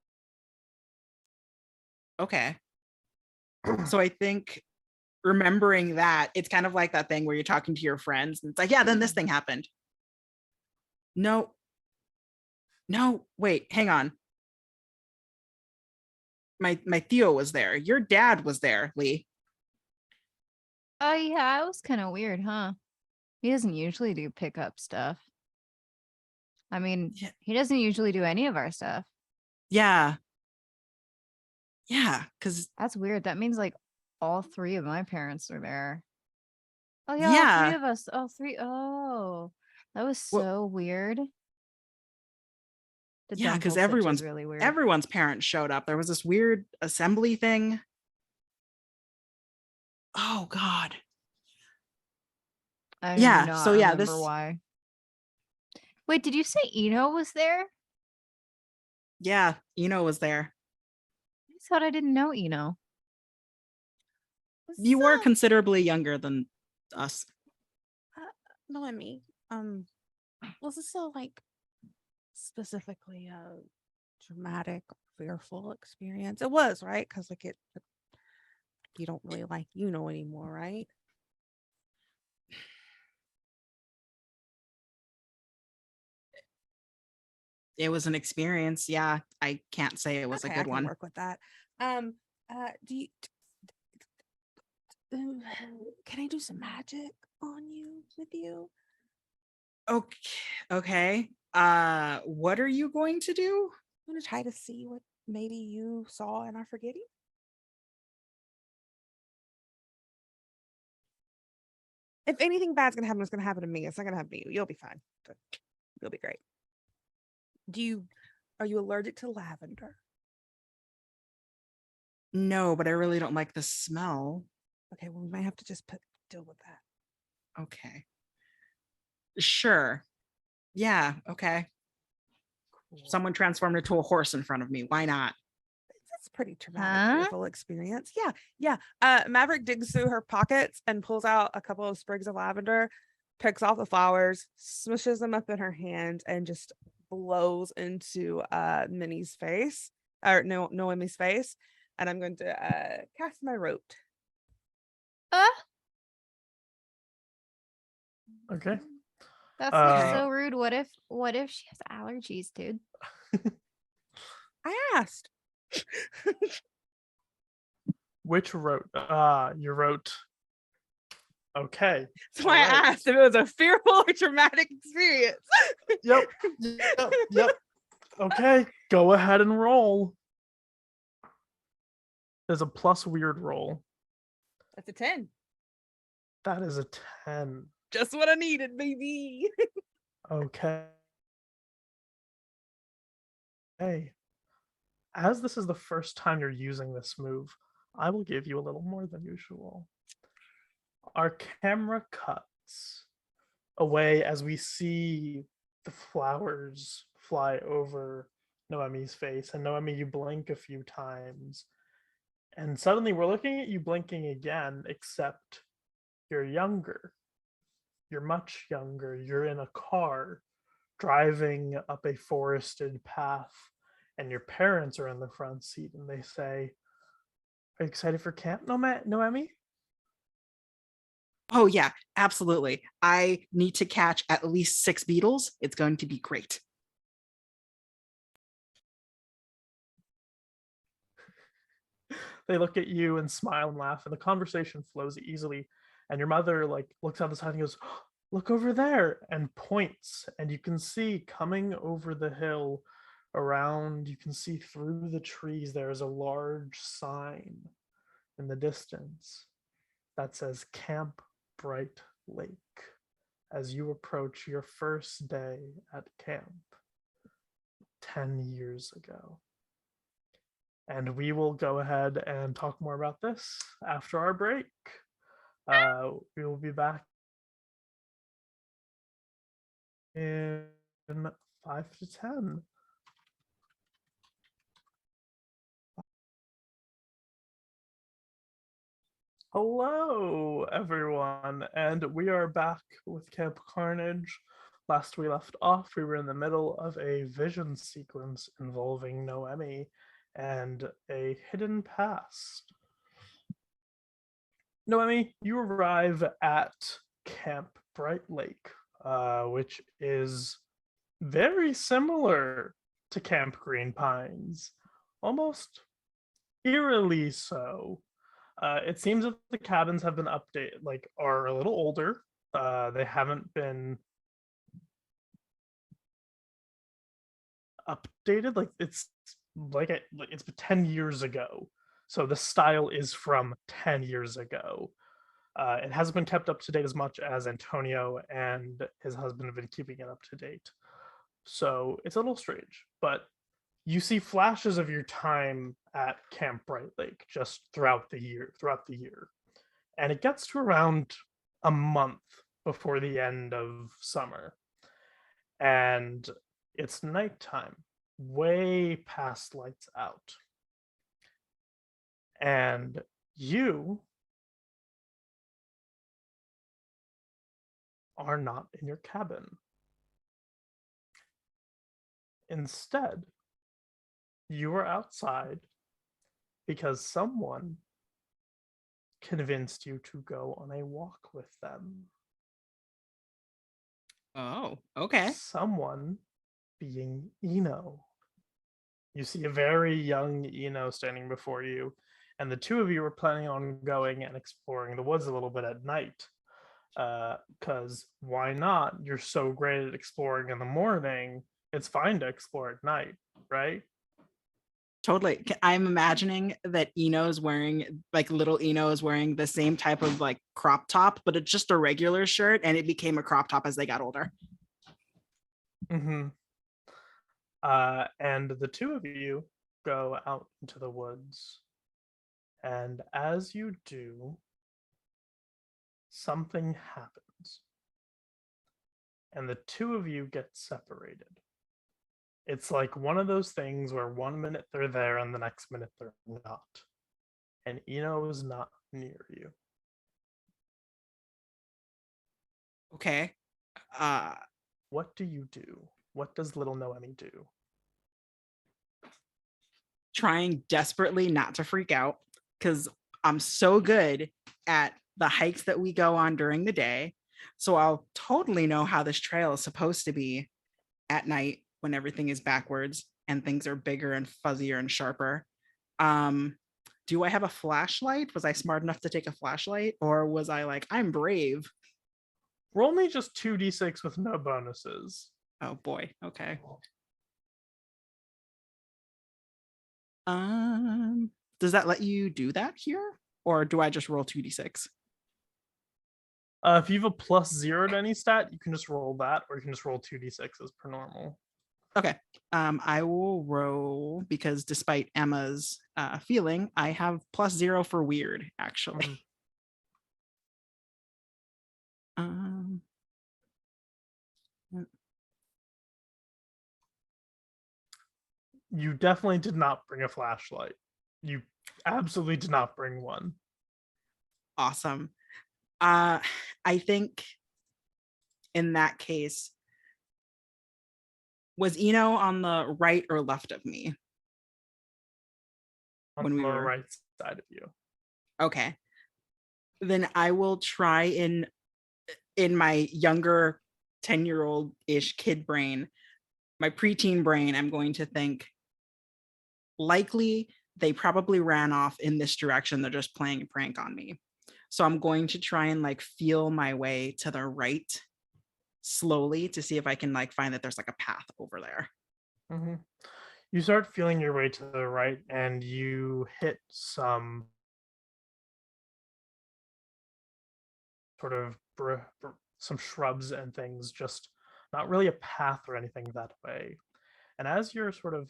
okay. So I think remembering that, it's kind of like that thing where you're talking to your friends and it's like, yeah, then this thing happened. No, wait, hang on. My Theo was there. Your dad was there, Lee. Oh yeah, it was kind of weird, huh? He doesn't usually do pickup stuff. I mean, Yeah. he doesn't usually do any of our stuff. Yeah. Yeah, because That's weird. That means like all three of my parents are there. Oh yeah, all three yeah. of us. All three. Oh, that was Well, so weird. The yeah, because Dumple Sitch is really weird. everyone's parents showed up. There was this weird assembly thing. Oh God. I do Yeah. not So yeah, remember why. Wait, did you say Eno was there? yeah, Eno was there. I thought I didn't know Eno. You were considerably younger than us. Noemi, was this a like specifically a dramatic, fearful experience? It was, right? Because like you don't really like anymore, right? It was an experience. Yeah, I can't say it was Okay, a I good can one. work with that. Do you can I do some magic on you with you? Okay. What are you going to do? I'm gonna try to see what maybe you saw and are forgetting. If anything bad's gonna happen, it's gonna happen to me. It's not gonna happen to you. You'll be fine. You'll be great. Are you allergic to lavender? No, but I really don't like the smell. Okay, well, we might have to just deal with that. Okay. Sure. Yeah, okay. Cool. Someone transformed into a horse in front of me. Why not? That's a pretty traumatic, Huh? fearful experience. Yeah. Maverick digs through her pockets and pulls out a couple of sprigs of lavender, picks off the flowers, smushes them up in her hand, and just blows into Minnie's face, or no, Noemi's face. And I'm going to cast my rote. Okay. That's like Uh, so rude. What if she has allergies, dude? I asked. Which wrote? You wrote. Okay. So I Alright. asked if it was a fearful or traumatic experience. Yep. Okay, go ahead and roll. There's a plus weird roll. That's a 10. That is a 10. Just what I needed, baby. Okay. Hey, as this is the first time you're using this move, I will give you a little more than usual. Our camera cuts away as we see the flowers fly over Noemi's face. And Noemi, you blink a few times. And suddenly we're looking at you blinking again, except you're younger. You're much younger. You're in a car driving up a forested path, and your parents are in the front seat, and they say, "Are you excited for camp, Noemi?" Oh yeah, absolutely. I need to catch at least 6 beetles. It's going to be great. They look at you and smile and laugh, and the conversation flows easily. And your mother looks out the side and goes, "Oh, look over there," and points, and you can see coming over the hill around, you can see through the trees, there is a large sign in the distance that says Camp Bright Lake as you approach your first day at camp 10 years ago. And we will go ahead and talk more about this after our break. We will be back in 5 to 10. Hello, everyone, and we are back with Camp Carnage. Last we left off, we were in the middle of a vision sequence involving Noemi and a hidden past. Noemi, you arrive at Camp Bright Lake, which is very similar to Camp Green Pines, almost eerily so. It seems that the cabins have been updated, are a little older. They haven't been updated. It's been 10 years ago. So the style is from 10 years ago. It hasn't been kept up to date as much as Antonio and his husband have been keeping it up to date. So it's a little strange, but you see flashes of your time at Camp Bright Lake just throughout the year. And it gets to around a month before the end of summer. And it's nighttime, way past lights out. And you are not in your cabin. Instead, you are outside because someone convinced you to go on a walk with them. Oh, okay. Someone being Eno. You see a very young Eno standing before you, and the two of you are planning on going and exploring the woods a little bit at night. Because why not? You're so great at exploring in the morning. It's fine to explore at night, right? Totally. I'm imagining that Eno's wearing, little Eno is wearing the same type of crop top, but it's just a regular shirt and it became a crop top as they got older. Mm-hmm. And the two of you go out into the woods. And as you do, something happens. And the two of you get separated. It's like one of those things where 1 minute they're there and the next minute they're not. And Eno is not near you. Okay. What do you do? What does little Noemi do? Trying desperately not to freak out because I'm so good at the hikes that we go on during the day. So I'll totally know how this trail is supposed to be at night when everything is backwards and things are bigger and fuzzier and sharper. Do I have a flashlight? Was I smart enough to take a flashlight, or was I I'm brave? Roll me just 2d6 with no bonuses. Oh boy. Okay. Does that let you do that here, or do I just roll 2d6? If you have a +0 to any stat, you can just roll that, or you can just roll 2d6s per normal. Okay. I will roll because despite Emma's feeling, I have +0 for weird, actually. You definitely did not bring a flashlight. You absolutely did not bring one. Awesome. I think in that case, was Eno on the right or left of me? On When we the were right side of you. okay. Then I will try in my younger 10-year-old ish kid brain, my preteen brain, I'm going to think likely they probably ran off in this direction. They're just playing a prank on me. So I'm going to try and like feel my way to the right slowly to see if I can like find that there's like a path over there. Mm-hmm. You start feeling your way to the right, and you hit some sort of some shrubs and things, just not really a path or anything that way. And as you're sort of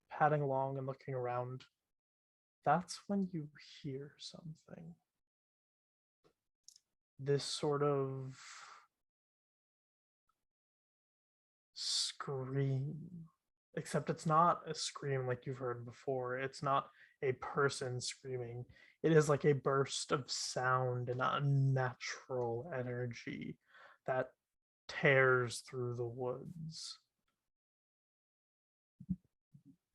padding along and looking around, that's when you hear something. This sort of scream, except it's not a scream like you've heard before. It's not a person screaming. It is like a burst of sound and unnatural energy that tears through the woods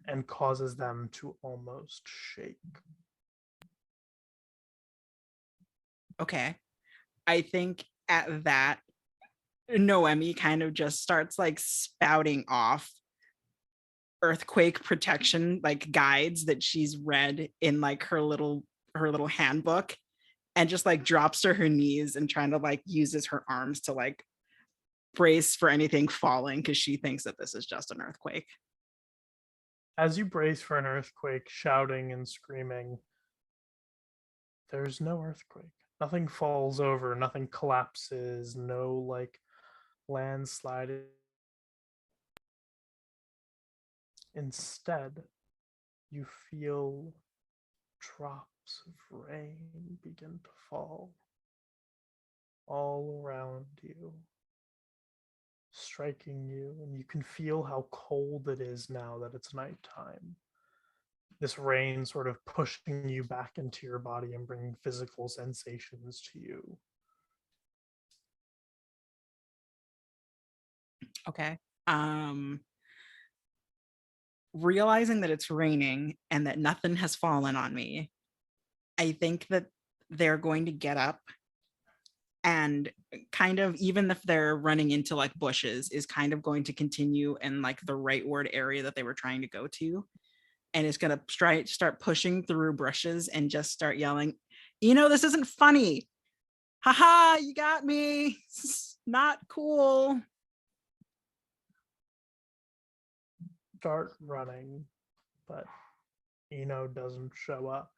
and causes them to almost shake. Okay. I think at that, Noemi kind of just starts like spouting off earthquake protection like guides that she's read in like her little handbook, and just like drops to her knees and trying to like uses her arms to like brace for anything falling because she thinks that this is just an earthquake. As you brace for an earthquake, shouting and screaming, there's no earthquake. Nothing falls over, nothing collapses, no like landslide. Instead, you feel drops of rain begin to fall all around you, striking you, and you can feel how cold it is now that it's nighttime. This rain sort of pushing you back into your body and bringing physical sensations to you. Okay. Realizing that it's raining and that nothing has fallen on me, I think that they're going to get up and kind of, even if they're running into like bushes, is kind of going to continue in like the rightward area that they were trying to go to. And it's going to start pushing through brushes and just start yelling, this isn't funny. Haha, you got me. Not cool. Start running, but Eno doesn't show up.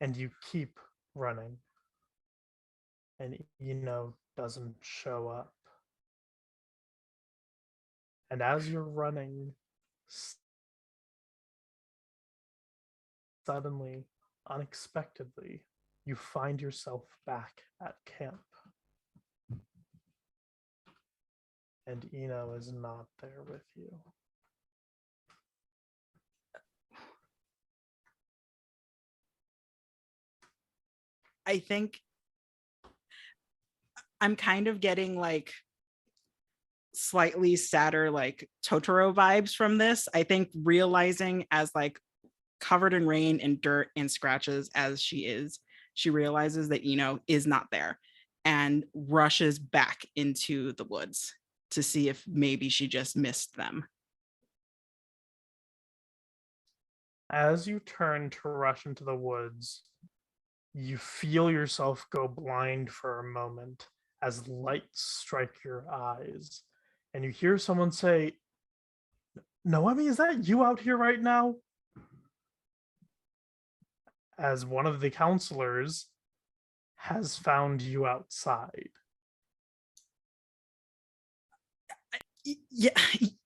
And you keep running, and Eno doesn't show up. And as you're running, suddenly, unexpectedly, you find yourself back at camp. And Eno is not there with you. I think I'm kind of getting like slightly sadder, like Totoro vibes from this. I think realizing as like covered in rain and dirt and scratches as she realizes that Eno is not there and rushes back into the woods to see if maybe she just missed them. As you turn to rush into the woods, you feel yourself go blind for a moment as lights strike your eyes. And you hear someone say, "Noemi, is that you out here right now?" As one of the counselors has found you outside.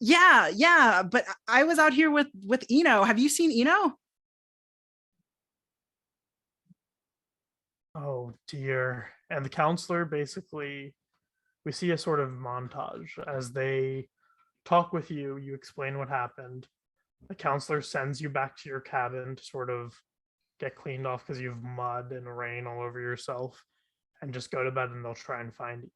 Yeah, but I was out here with Eno. Have you seen Eno? Oh dear. And the counselor basically, we see a sort of montage as they talk with you. You explain what happened. The counselor sends you back to your cabin to sort of get cleaned off because you have mud and rain all over yourself, and just go to bed, and they'll try and find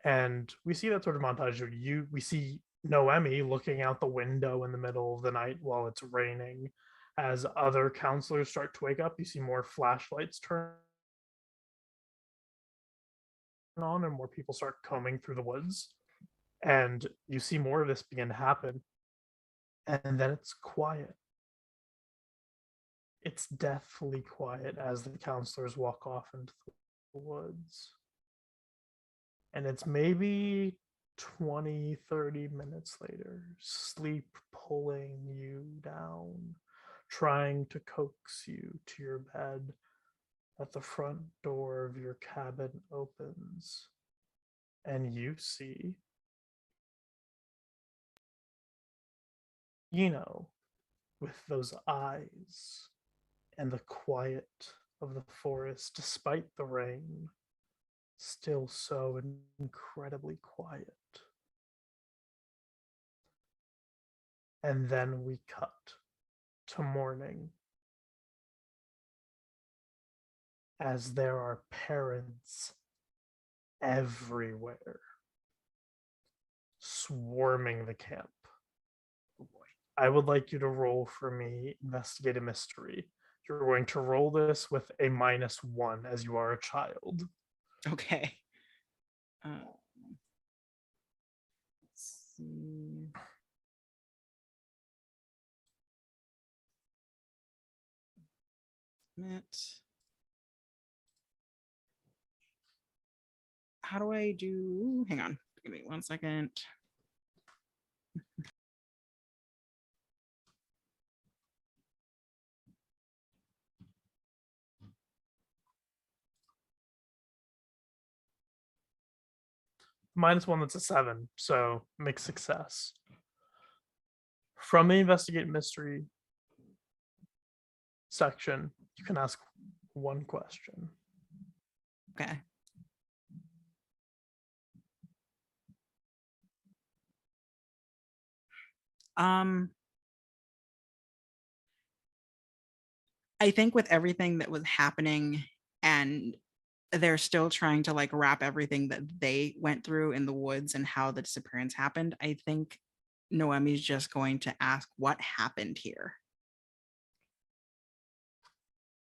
And we see that sort of montage of we see Noemi looking out the window in the middle of the night while it's raining. As other counselors start to wake up, you see more flashlights turn on and more people start combing through the woods. And you see more of this begin to happen. And then it's quiet. It's deathly quiet as the counselors walk off into the woods. And it's maybe 20, 30 minutes later, sleep pulling you down, trying to coax you to your bed, that the front door of your cabin opens, and you see with those eyes and the quiet of the forest, despite the rain, still so incredibly quiet. And then we cut to morning, as there are parents everywhere swarming the camp. Oh boy. I would like you to roll for me investigate a mystery. You're going to roll this with a -1 as you are a child. Okay. Let's see. How do I do? Hang on. Give me 1 second. -1, that's a 7, so mixed success. From the investigate mystery section, you can ask one question. Okay. I think with everything that was happening, and they're still trying to like wrap everything that they went through in the woods and how the disappearance happened, I think Noemi's just going to ask what happened here.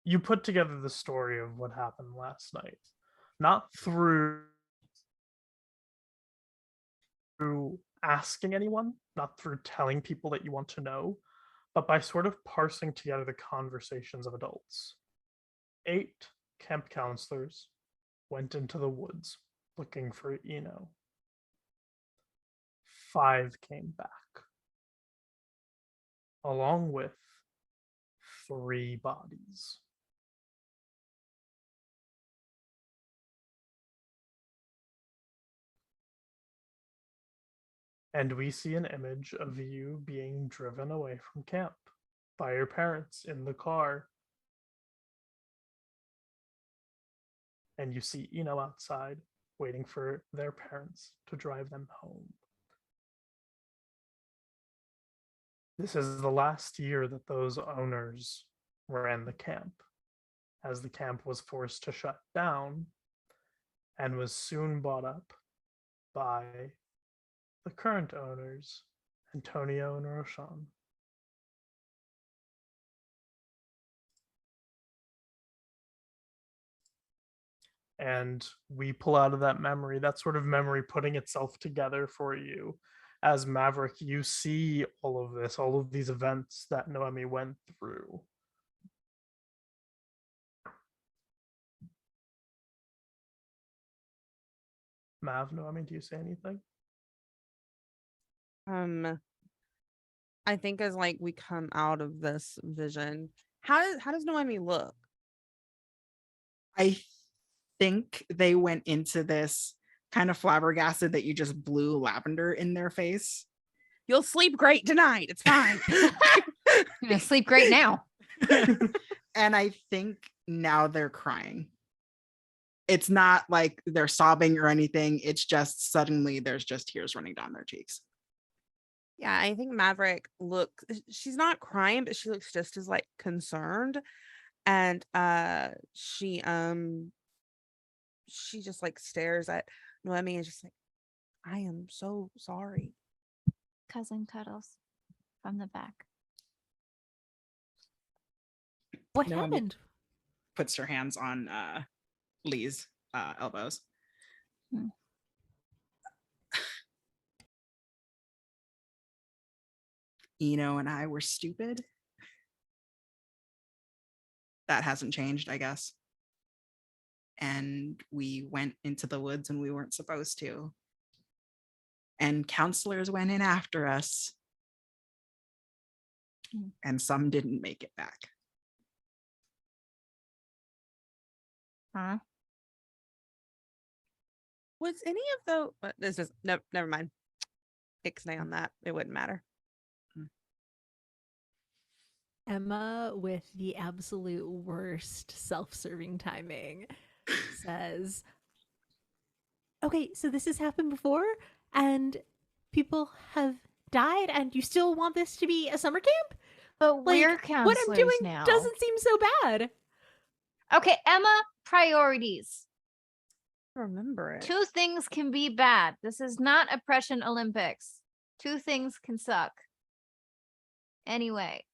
You put together the story of what happened last night, not through asking anyone, not through telling people that you want to know, but by sort of parsing together the conversations of adults. 8 camp counselors went into the woods looking for 5 came back, along with 3 bodies. And we see an image of you being driven away from camp by your parents in the car. And you see outside waiting for their parents to drive them home. This is the last year that those owners ran the camp, as the camp was forced to shut down and was soon bought up by the current owners, Antonio and Roshan. And we pull out of that memory, that sort of memory putting itself together for you. As Maverick, you see all of this, all of these events that Noemi went through. Mav, Noemi, do you say anything? I think as like we come out of this vision, how does Noemi look? I think they went into this kind of flabbergasted that you just blew lavender in their face. You'll sleep great tonight. It's fine. I'm gonna sleep great now. And I think now they're crying. it's not like they're sobbing or anything. It's just suddenly there's just tears running down their cheeks. Yeah, I think Maverick she's not crying, but she looks just as like concerned. And she just like stares at Noemi and just like, I am so sorry. Cousin cuddles from the back. What Noemi happened? puts her hands on Lee's elbows. Eno and I were stupid. That hasn't changed, I guess. And we went into the woods when we weren't supposed to. And counselors went in after us. And some didn't make it back. Huh? Was any of this is never mind. Ixnay on that. It wouldn't matter. Emma, with the absolute worst self-serving timing, says, okay, so this has happened before and people have died and you still want this to be a summer camp? But Like, we're what counselors I'm doing now. doesn't seem so bad. Okay, Emma, priorities. Remember it. 2 things can be bad. This is not Oppression Olympics. 2 things can suck. Anyway.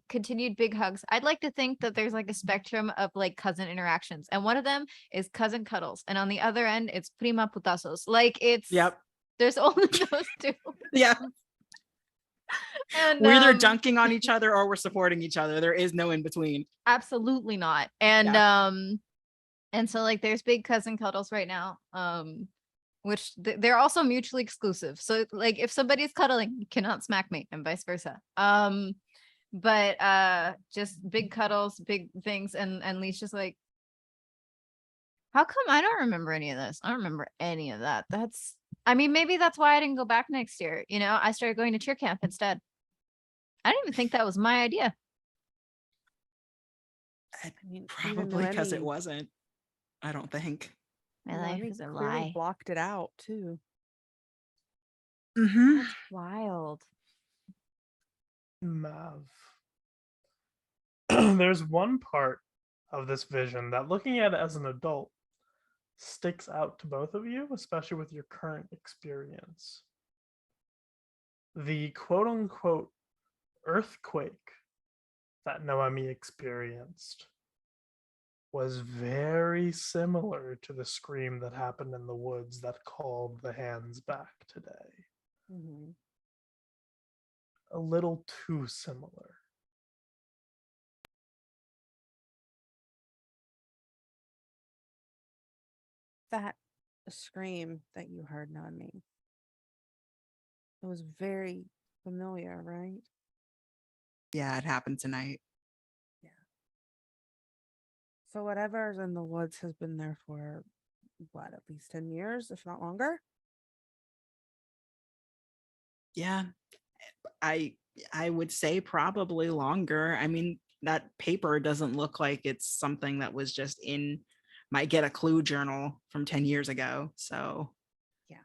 Continued big hugs. I'd like to think that there's like a spectrum of like cousin interactions. And one of them is cousin cuddles. And on the other end, it's prima putazos. Like it's, Yep. There's only those 2. Yeah. And We're either dunking on each other or we're supporting each other. There is no in between. Absolutely not. And and so like there's big cousin cuddles right now. Which they're also mutually exclusive. So like if somebody's cuddling, you cannot smack me and vice versa. But just big cuddles, big things, and Lee's just like, how come I don't remember any of this? I don't remember any of that. Maybe that's why I didn't go back next year. You know, I started going to cheer camp instead. I didn't even think that was my idea. Probably because it wasn't. I don't think. My life is a clearly lie. blocked it out too. Mm-hmm. That's wild. Mav. There's one part of this vision that, looking at it as an adult, sticks out to both of you, especially with your current experience. The quote-unquote earthquake that Noemi experienced was very similar to the scream that happened in the woods that called the hands back today. Mm-hmm. A little too similar. That scream that you heard, Noemi. It was very familiar, right? Yeah, it happened tonight. Yeah. So whatever's in the woods has been there for what, at least 10 years, if not longer? Yeah. I would say probably longer. I mean, that paper doesn't look like it's something that was just in my Get a Clue journal from 10 years ago. So yeah.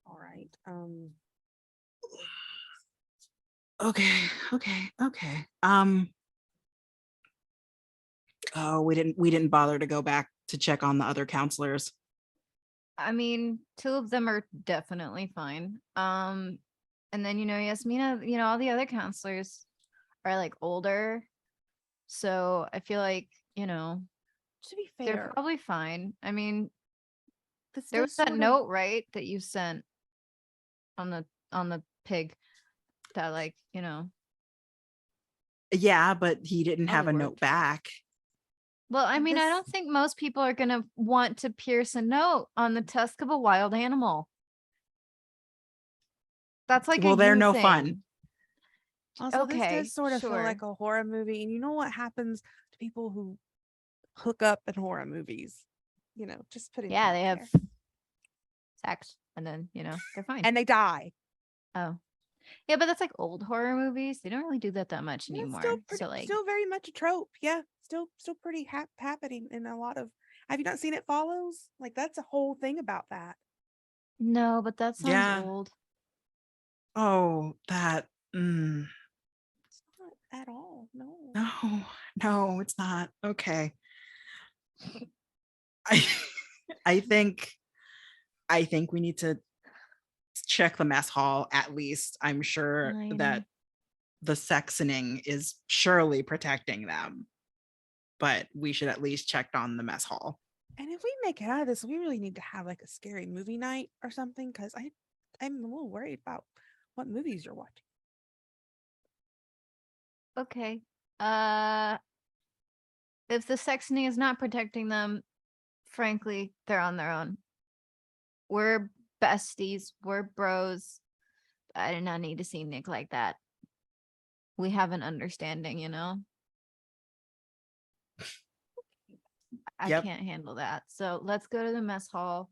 All right. Okay. Oh, we didn't bother to go back to check on the other counselors. I mean, 2 of them are definitely fine. And then, Yasmina, all the other counselors are like older. So I feel like, To be fair, they're probably fine. I mean, this there does was that sort of- note, right, that you sent on the pig that like, Yeah, but he didn't have a Probably note worked. back. well, I mean, I This- don't think most people are going to want to pierce a note on the tusk of a wild animal. That's like Well, a they're you no thing. fun. Also, this Okay, does sort of feel sure. like a horror movie. And you know what happens to people who hook up in horror movies? Just putting Yeah, that they out have there. sex and then, they're fine. And they die. Oh, Yeah, but that's like old horror movies. They don't really do that much Yeah, anymore. still pretty, So like, still very much a trope. Yeah, still pretty happening in a lot of. Have you not seen It Follows? Like that's a whole thing about that. no, but that sounds Yeah. old. Oh, that. It's not at all. No. No, it's not. Okay. I I think we need to check the mess hall at least. I'm sure Fine. that the sexoning is surely protecting them, but we should at least check on the mess hall. And if we make it out of this, we really need to have like a scary movie night or something because I'm a little worried about what movies you're watching. Okay. If the sextoning is not protecting them, frankly, they're on their own. We're besties. We're bros. I did not need to see Nick like that. We have an understanding, you know? I Yep. can't handle that. So let's go to the mess hall.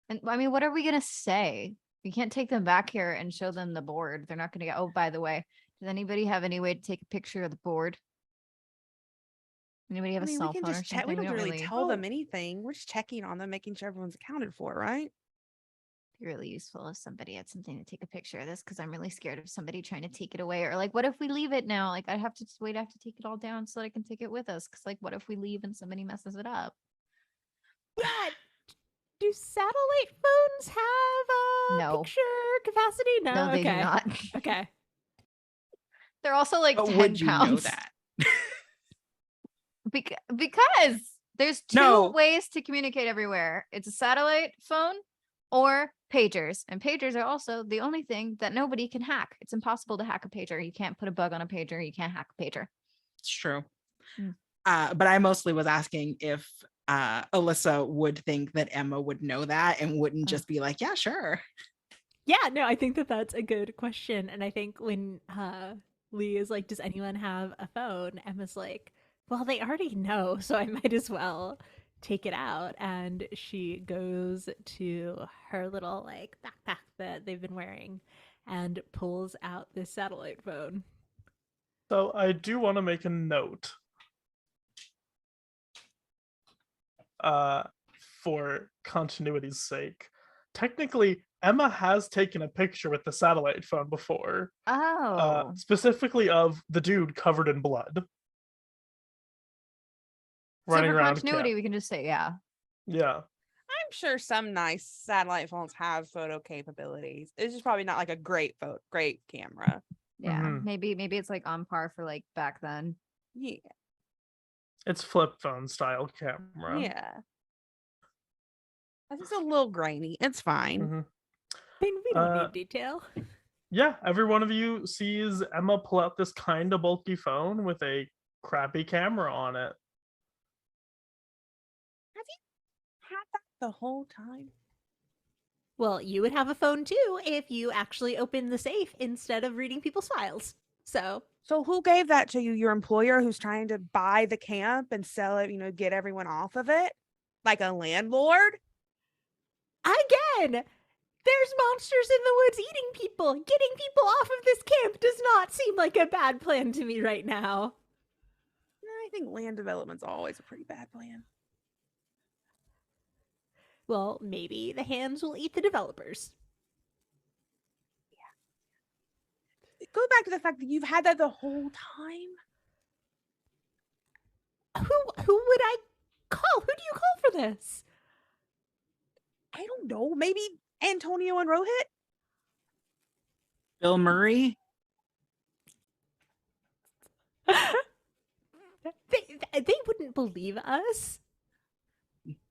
And I mean, what are we going to say? We can't take them back here and show them the board. They're not going to get, oh, by the way, does anybody have any way to take a picture of the board? Anybody have a cell we can phone or just check. something? We don't really tell Oh. them anything. We're just checking on them, making sure everyone's accounted for, right? Be really useful if somebody had something to take a picture of this because I'm really scared of somebody trying to take it away. Or like, what if we leave it now? Like, I have to just wait. I have to take it all down so that I can take it with us. Because like, what if we leave and somebody messes it up? Yeah. Do satellite phones have No. picture capacity? No, No, they okay. do not. Okay. They're also like But 10 would you pounds. know that? Because there's two No. ways to communicate everywhere. It's a satellite phone or pagers. And pagers are also the only thing that nobody can hack. It's impossible to hack a pager. You can't put a bug on a pager. You can't hack a pager. It's true. Mm. But I mostly was asking if Alyssa would think that Emma would know that and wouldn't just be like, yeah, sure. Yeah, no, I think that that's a good question. And I think when Lee is like, does anyone have a phone? Emma's like, well, they already know, so I might as well take it out. And she goes to her little like backpack that they've been wearing and pulls out this satellite phone. So I do want to make a note for continuity's sake. Technically, Emma has taken a picture with the satellite phone before, Oh. specifically of the dude covered in blood. So Running for around continuity, camp. we can just say, yeah. Yeah. I'm sure some nice satellite phones have photo capabilities. It's just probably not like a great camera. Yeah. Mhm. Maybe it's like on par for like back then. Yeah. It's flip phone style camera. Yeah. It's just a little grainy. It's fine. Mhm. I mean, we don't need detail. Yeah, every one of you sees Emma pull out this kind of bulky phone with a crappy camera on it. Have you had that the whole time? Well, you would have a phone too if you actually opened the safe instead of reading people's files. So who gave that to you? Your employer who's trying to buy the camp and sell it, get everyone off of it? Like a landlord? again, there's monsters in the woods eating people. Getting people off of this camp does not seem like a bad plan to me right now. I think land development's always a pretty bad plan. Well, maybe the hands will eat the developers. Go back to the fact that you've had that the whole time. Who would I call? Who do you call for this? I don't know. Maybe Antonio and Rohit? Bill Murray? They wouldn't believe us.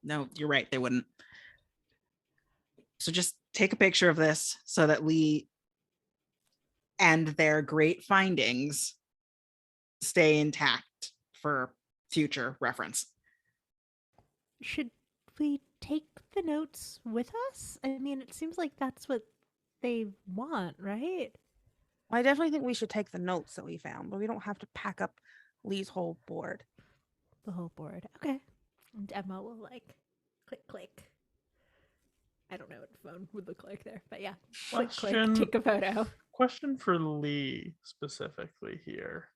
No, you're right. They wouldn't. So just take a picture of this so that Lee and their great findings stay intact for future reference. Should we take the notes with us? I mean, it seems like that's what they want, right? I definitely think we should take the notes that we found, but we don't have to pack up Lee's whole board. The whole board. Okay. And Emma will like click, click. I don't know what a phone would look like there, but yeah. Click, Question. take a photo. Question for Lee specifically here.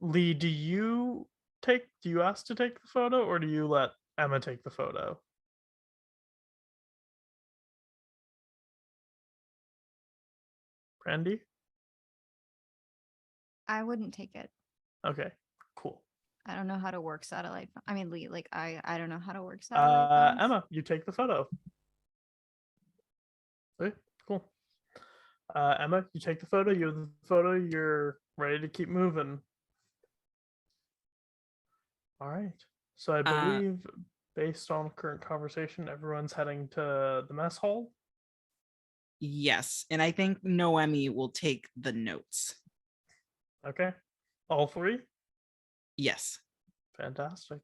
Lee, do you ask to take the photo, or do you let Emma take the photo? Brandy? I wouldn't take it. Okay, cool. I don't know how to work satellite. I mean, Lee, like I don't know how to work satellite phones. Emma, you take the photo. Okay, cool. Emma, you take the photo. You have the photo. You're ready to keep moving. All right. So I believe, based on current conversation, everyone's heading to the mess hall. Yes, and I think Noemi will take the notes. Okay. All three? Yes. Fantastic.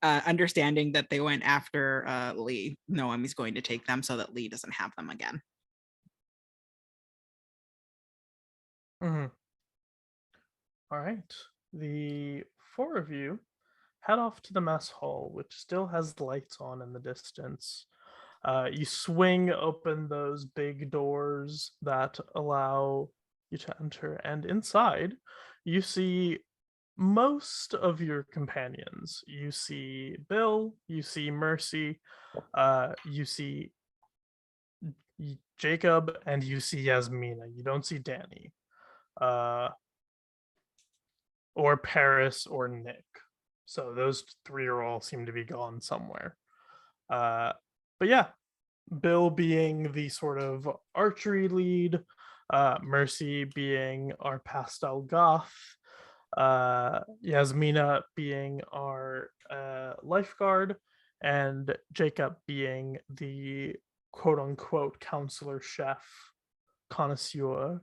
Understanding that they went after Lee, Noemi's going to take them so that Lee doesn't have them again. Mm-hmm. All right. The four of you head off to the mess hall, which still has lights on in the distance. You swing open those big doors that allow you to enter, and inside you see most of your companions. You see Bill, you see Mercy, you see Jacob, and you see Yasmina. You don't see Danny, or Paris, or Nick. So those three are all seem to be gone somewhere. But yeah, Bill being the sort of archery lead, Mercy being our pastel goth, Yasmina being our lifeguard, and Jacob being the quote unquote counselor chef connoisseur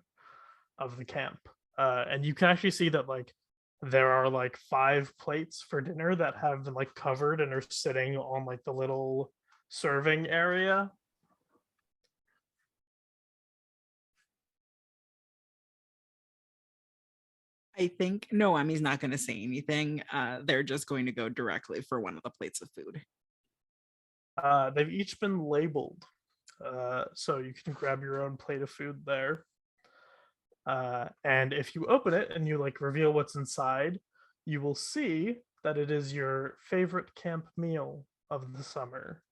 of the camp. And you can actually see that like there are like 5 plates for dinner that have been like covered and are sitting on like the little serving area. I think Noemi's not going to say anything. They're just going to go directly for one of the plates of food. They've each been labeled, so you can grab your own plate of food there. And if you open it and you like reveal what's inside, you will see that it is your favorite camp meal of the summer.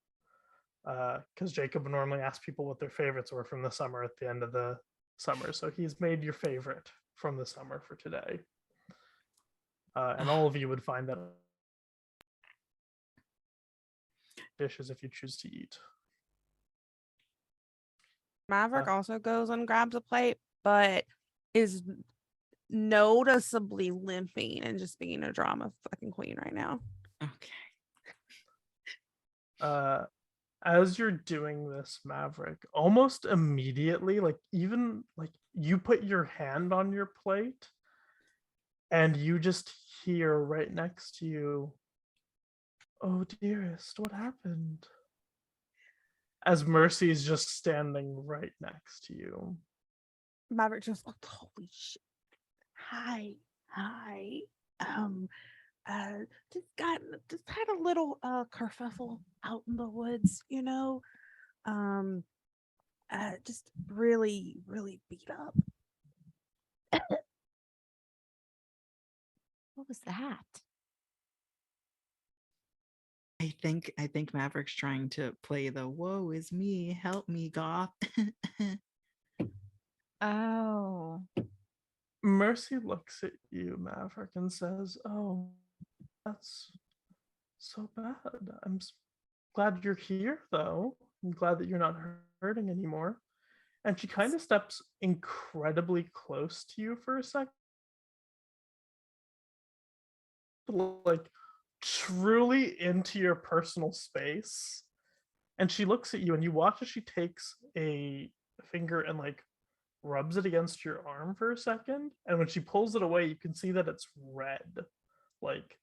Because Jacob would normally ask people what their favorites were from the summer at the end of the summer, so he's made your favorite from the summer for today. And all of you would find that dishes if you choose to eat. Maverick also goes and grabs a plate, but is noticeably limping and just being a drama fucking queen right now. Okay. As you're doing this, Maverick, almost immediately, like even like you put your hand on your plate and you just hear right next to you, "Oh dearest, what happened?" As Mercy is just standing right next to you. Maverick just looked, holy shit. Hi. Just had a little kerfuffle out in the woods, you know. Just really, really beat up. What was that? I think Maverick's trying to play the "woe is me, help me, goth." Oh. Mercy looks at you, Maverick, and says, "Oh, that's so bad. I'm glad you're here, though. I'm glad that you're not hurting anymore." And she kind of steps incredibly close to you for a second, like truly into your personal space. And she looks at you, and you watch as she takes a finger and like rubs it against your arm for a second. And when she pulls it away, you can see that it's red, like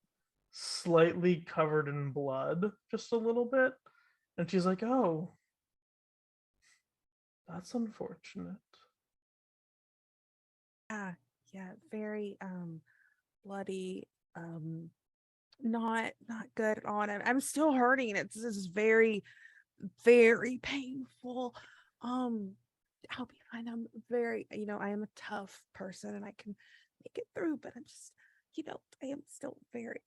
slightly covered in blood, just a little bit. And she's like, "Oh, that's unfortunate." Yeah, very bloody. not good on him. I'm still hurting. This is very, very painful. I'll be fine. I'm very, I am a tough person and I can make it through, but I'm just, I am still very,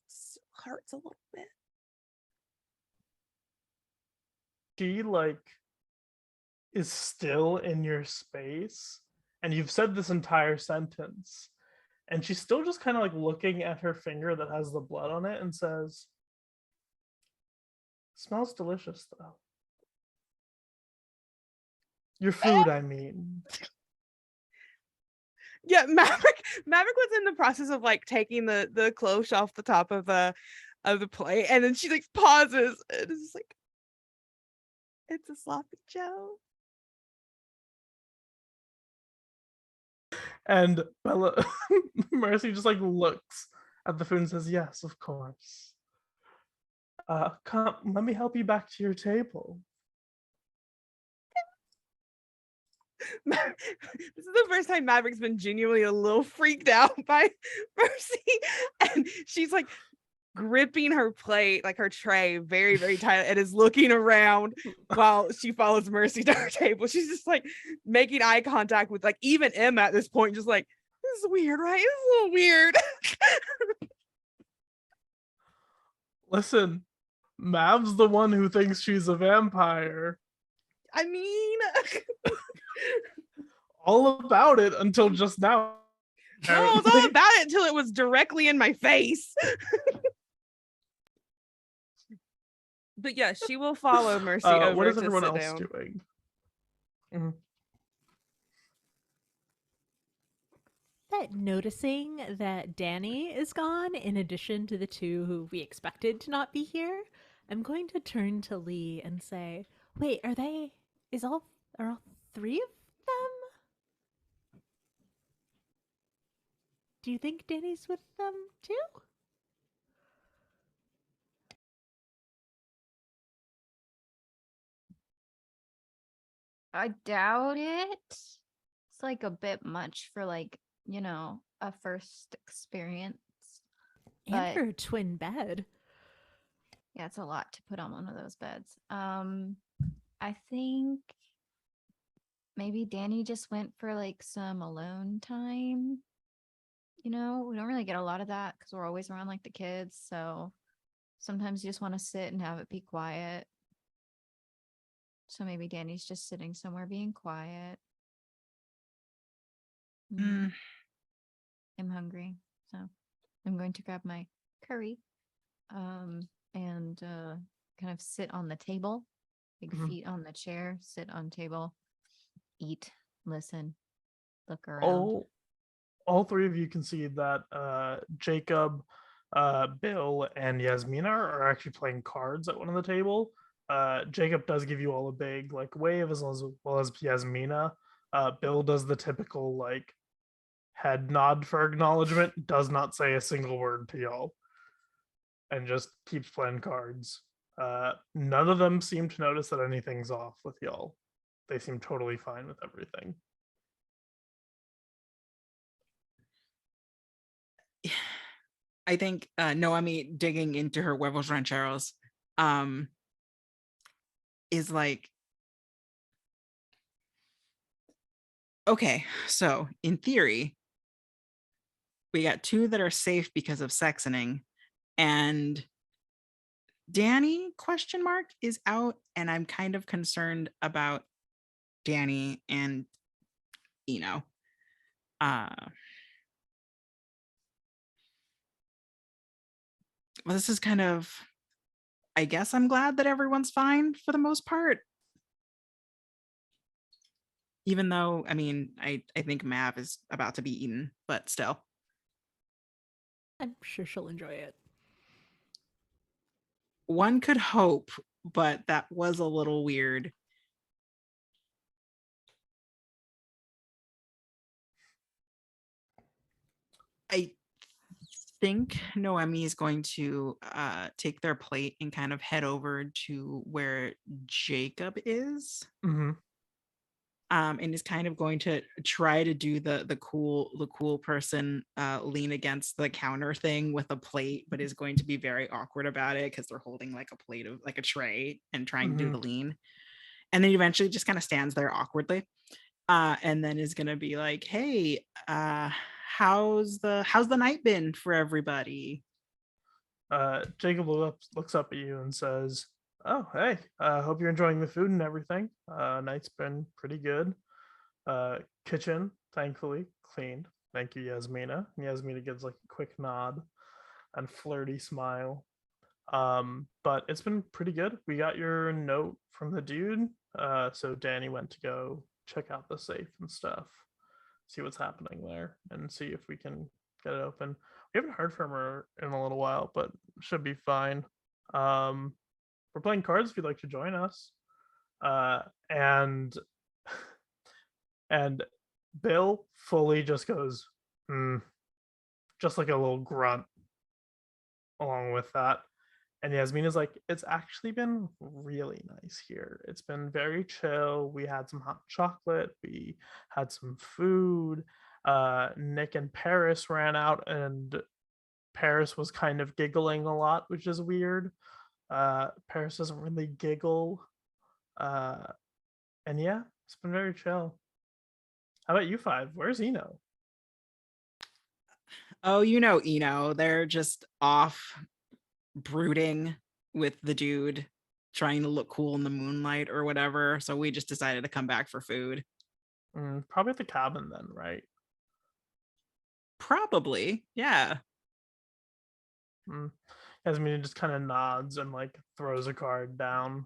hurts a little bit. She is still in your space, and you've said this entire sentence, and she's still just kind of looking at her finger that has the blood on it and says, "Smells delicious though. Your food, I mean." Yeah, Maverick was in the process of taking the cloche off the top of the plate, and then she pauses and is just it's a sloppy Joe. And Bella Mercy just looks at the food and says, "Yes, of course. Come, let me help you back to your table." This is the first time Maverick's been genuinely a little freaked out by Mercy, and she's gripping her plate, her tray, very, very tight, and is looking around while she follows Mercy to her table. She's just making eye contact with even Emma at this point, just this is weird, right? This is a little weird. Listen, Mav's the one who thinks she's a vampire. I mean, all about it until just now. No, it was all about it until it was directly in my face. But yeah, she will follow Mercy over what is to everyone sit else down. doing? Mhm. But noticing that Danny is gone, in addition to the two who we expected to not be here, I'm going to turn to Lee and say, "Wait, are all three of them? Do you think Danny's with them too?" I doubt it. It's a bit much for a first experience. And But for a twin bed. yeah, it's a lot to put on one of those beds. I think maybe Danny just went for some alone time. We don't really get a lot of that because we're always around the kids. So sometimes you just want to sit and have it be quiet. So maybe Danny's just sitting somewhere being quiet. I'm hungry, so I'm going to grab my curry and kind of sit on the table, feet on the chair, sit on table, eat, listen, look around. All three of you can see that Jacob, Bill, and Yasmina are actually playing cards at one of the table. Jacob does give you all a big wave, as well as Yasmina. Bill does the typical head nod for acknowledgement, does not say a single word to y'all, and just keeps playing cards. None of them seem to notice that anything's off with y'all. They seem totally fine with everything. I think Noemi digging into her huevos rancheros is okay, so in theory, we got two that are safe because of sexoning, and Danny is out, and I'm kind of concerned about Danny and well, this is kind of, I guess I'm glad that everyone's fine for the most part. Even though, I think Mav is about to be eaten, but still. I'm sure she'll enjoy it. One could hope, but that was a little weird. I think Noemi is going to take their plate and kind of head over to where Jacob is. Mm-hmm. and is kind of going to try to do the cool person lean against the counter thing with a plate, but is going to be very awkward about it because they're holding like a plate of like a tray and trying to do the lean. And then eventually just kind of stands there awkwardly. And then is gonna be like, hey, how's the night been for everybody? Jacob looks up at you and says, "Oh, hey, hope you're enjoying the food and everything. Night's been pretty good. Kitchen, thankfully, cleaned. Thank you, Yasmina." And Yasmina gives like a quick nod and flirty smile. But it's been pretty good. We got your note from the dude. So Danny went to go check out the safe and stuff, see what's happening there, and see if we can get it open. We haven't heard from her in a little while, but should be fine. We're playing cards if you'd like to join us. And and Bill fully just goes, just like a little grunt along with that. And Yasmina's like, it's actually been really nice here. It's been very chill. We had some hot chocolate. We had some food. Nick and Paris ran out, and Paris was kind of giggling a lot, which is weird. Paris doesn't really giggle. And yeah, it's been very chill. How about you five? Where's Eno? Oh, Eno, they're just off brooding with the dude, trying to look cool in the moonlight or whatever. So we just decided to come back for food. Probably at the cabin then, right? Probably, yeah. Yasmina just kind of nods and like throws a card down.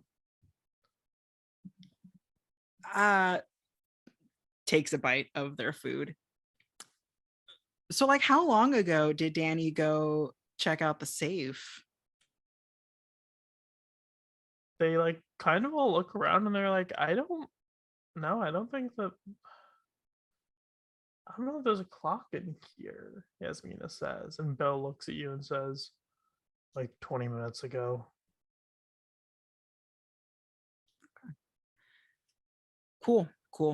Takes a bite of their food. So like, how long ago did Danny go check out the safe? They like kind of all look around and they're like, I don't know. I don't know if there's a clock in here, Yasmina says. And Belle looks at you and says, like 20 minutes ago. Cool. It's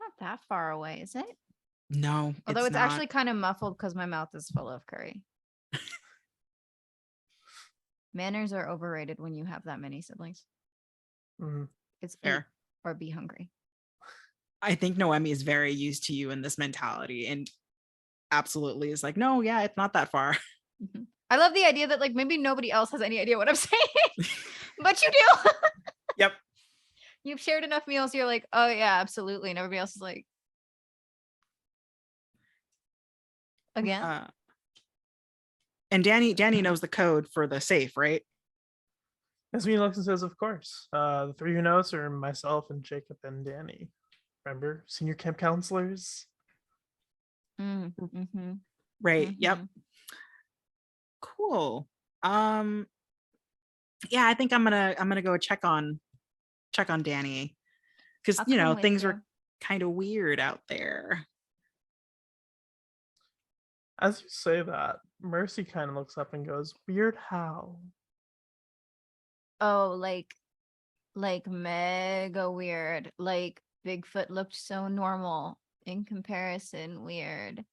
not that far away, is it? No, Although it's not. actually kind of muffled because my mouth is full of curry. Manners are overrated when you have that many siblings. It's fair. Eat or be hungry. I think Noemi is very used to you in this mentality and absolutely is like, no, yeah, it's not that far. I love the idea that like maybe nobody else has any idea what I'm saying, but you do. Yep. You've shared enough meals. You're like, oh yeah, absolutely. And everybody else is like, again. And Danny knows the code for the safe, right? Yasmina looks and says, of course. The three who know us are myself and Jacob and Danny. Remember, senior camp counselors? Right. Yep. Cool. Yeah, I think I'm gonna go check on Danny, because things were kind of weird out there. As you say that, Mercy kind of looks up and goes, weird how? Oh, like mega weird. Like Bigfoot looked so normal in comparison. Weird.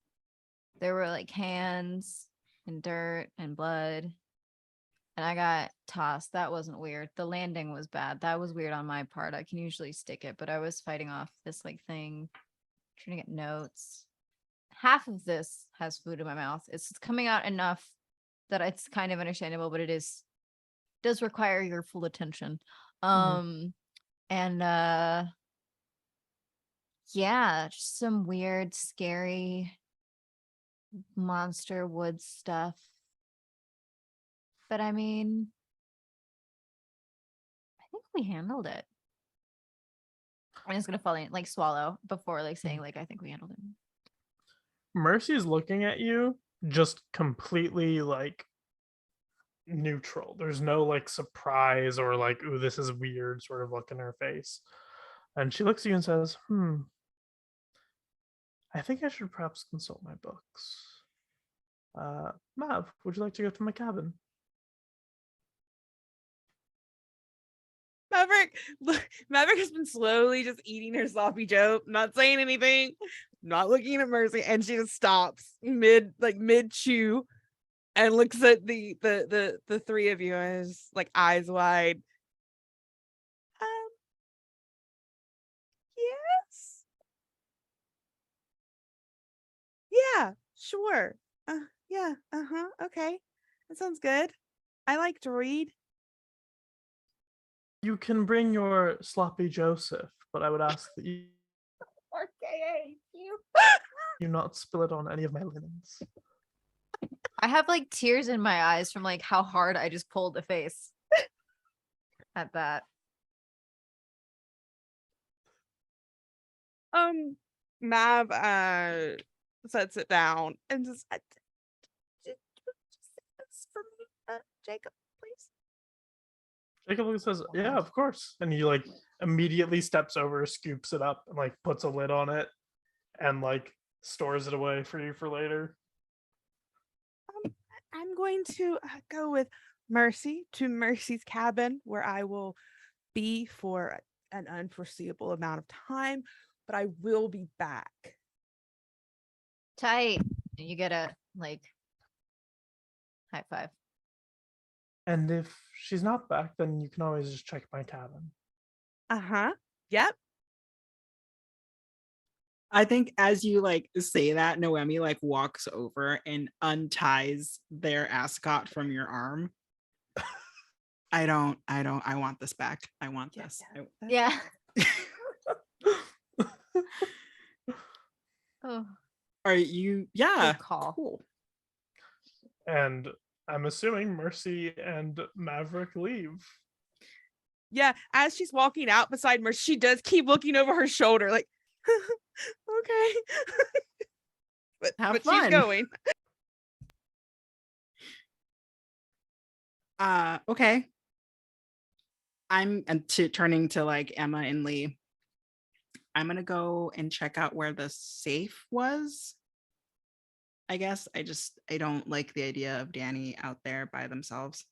There were like hands and dirt and blood. And I got tossed. That wasn't weird. The landing was bad. That was weird on my part. I can usually stick it, but I was fighting off this like thing, trying to get notes. Half of this has food in my mouth. It's coming out enough that it's kind of understandable, but it does require your full attention. And yeah, just some weird, scary monster wood stuff. But I mean, I think we handled it. I'm just gonna swallow before like saying like I think we handled it. Mercy's looking at you just completely like neutral. There's no like surprise or like, ooh, this is weird sort of look in her face. And she looks at you and says, I think I should perhaps consult my books. Mav, would you like to go to my cabin? Maverick has been slowly just eating her sloppy Joe, not saying anything, not looking at Mercy, and she just stops mid chew and looks at the three of you and is like eyes wide. Yes. Yeah, sure. Yeah, okay. That sounds good. I like to read. You can bring your sloppy Joseph, but I would ask that Okay, you. you not spill it on any of my linens. I have like tears in my eyes from like how hard I just pulled the face at that. Mav sets it down and just for me, Jacob, please. Jacob says, "Yeah, of course," and he like immediately steps over, scoops it up, and like puts a lid on it, and like stores it away for you for later. I'm going to go with Mercy to Mercy's cabin, where I will be for an unforeseeable amount of time, but I will be back. Tight. You get a like high five. And if she's not back, then you can always just check my cabin. Yep. I think as you like say that, Noemi like walks over and unties their ascot from your arm. I want this back. I want this. Yeah. Oh, Are you? Yeah. good call. Cool. And I'm assuming Mercy and Maverick leave. Yeah, as she's walking out beside Mercy, she does keep looking over her shoulder, like, okay. but fun. she's going. Okay. I'm turning to like Emma and Lee. I'm gonna go and check out where the safe was. I guess I don't like the idea of Danny out there by themselves.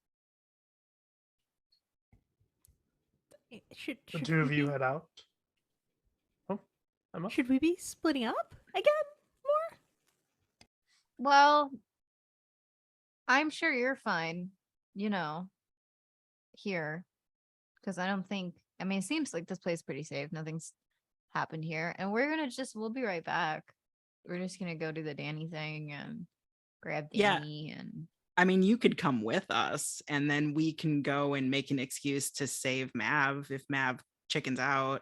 Should The two of we you be- head out. Oh, Emma. Should we be splitting up again more? Well, I'm sure you're fine, here. Because I don't think, I mean, it seems like this place is pretty safe. Nothing's happened here. And we'll be right back. We're just going to go do the Danny thing and grab Yeah. Danny and. I mean, you could come with us and then we can go and make an excuse to save Mav if Mav chickens out.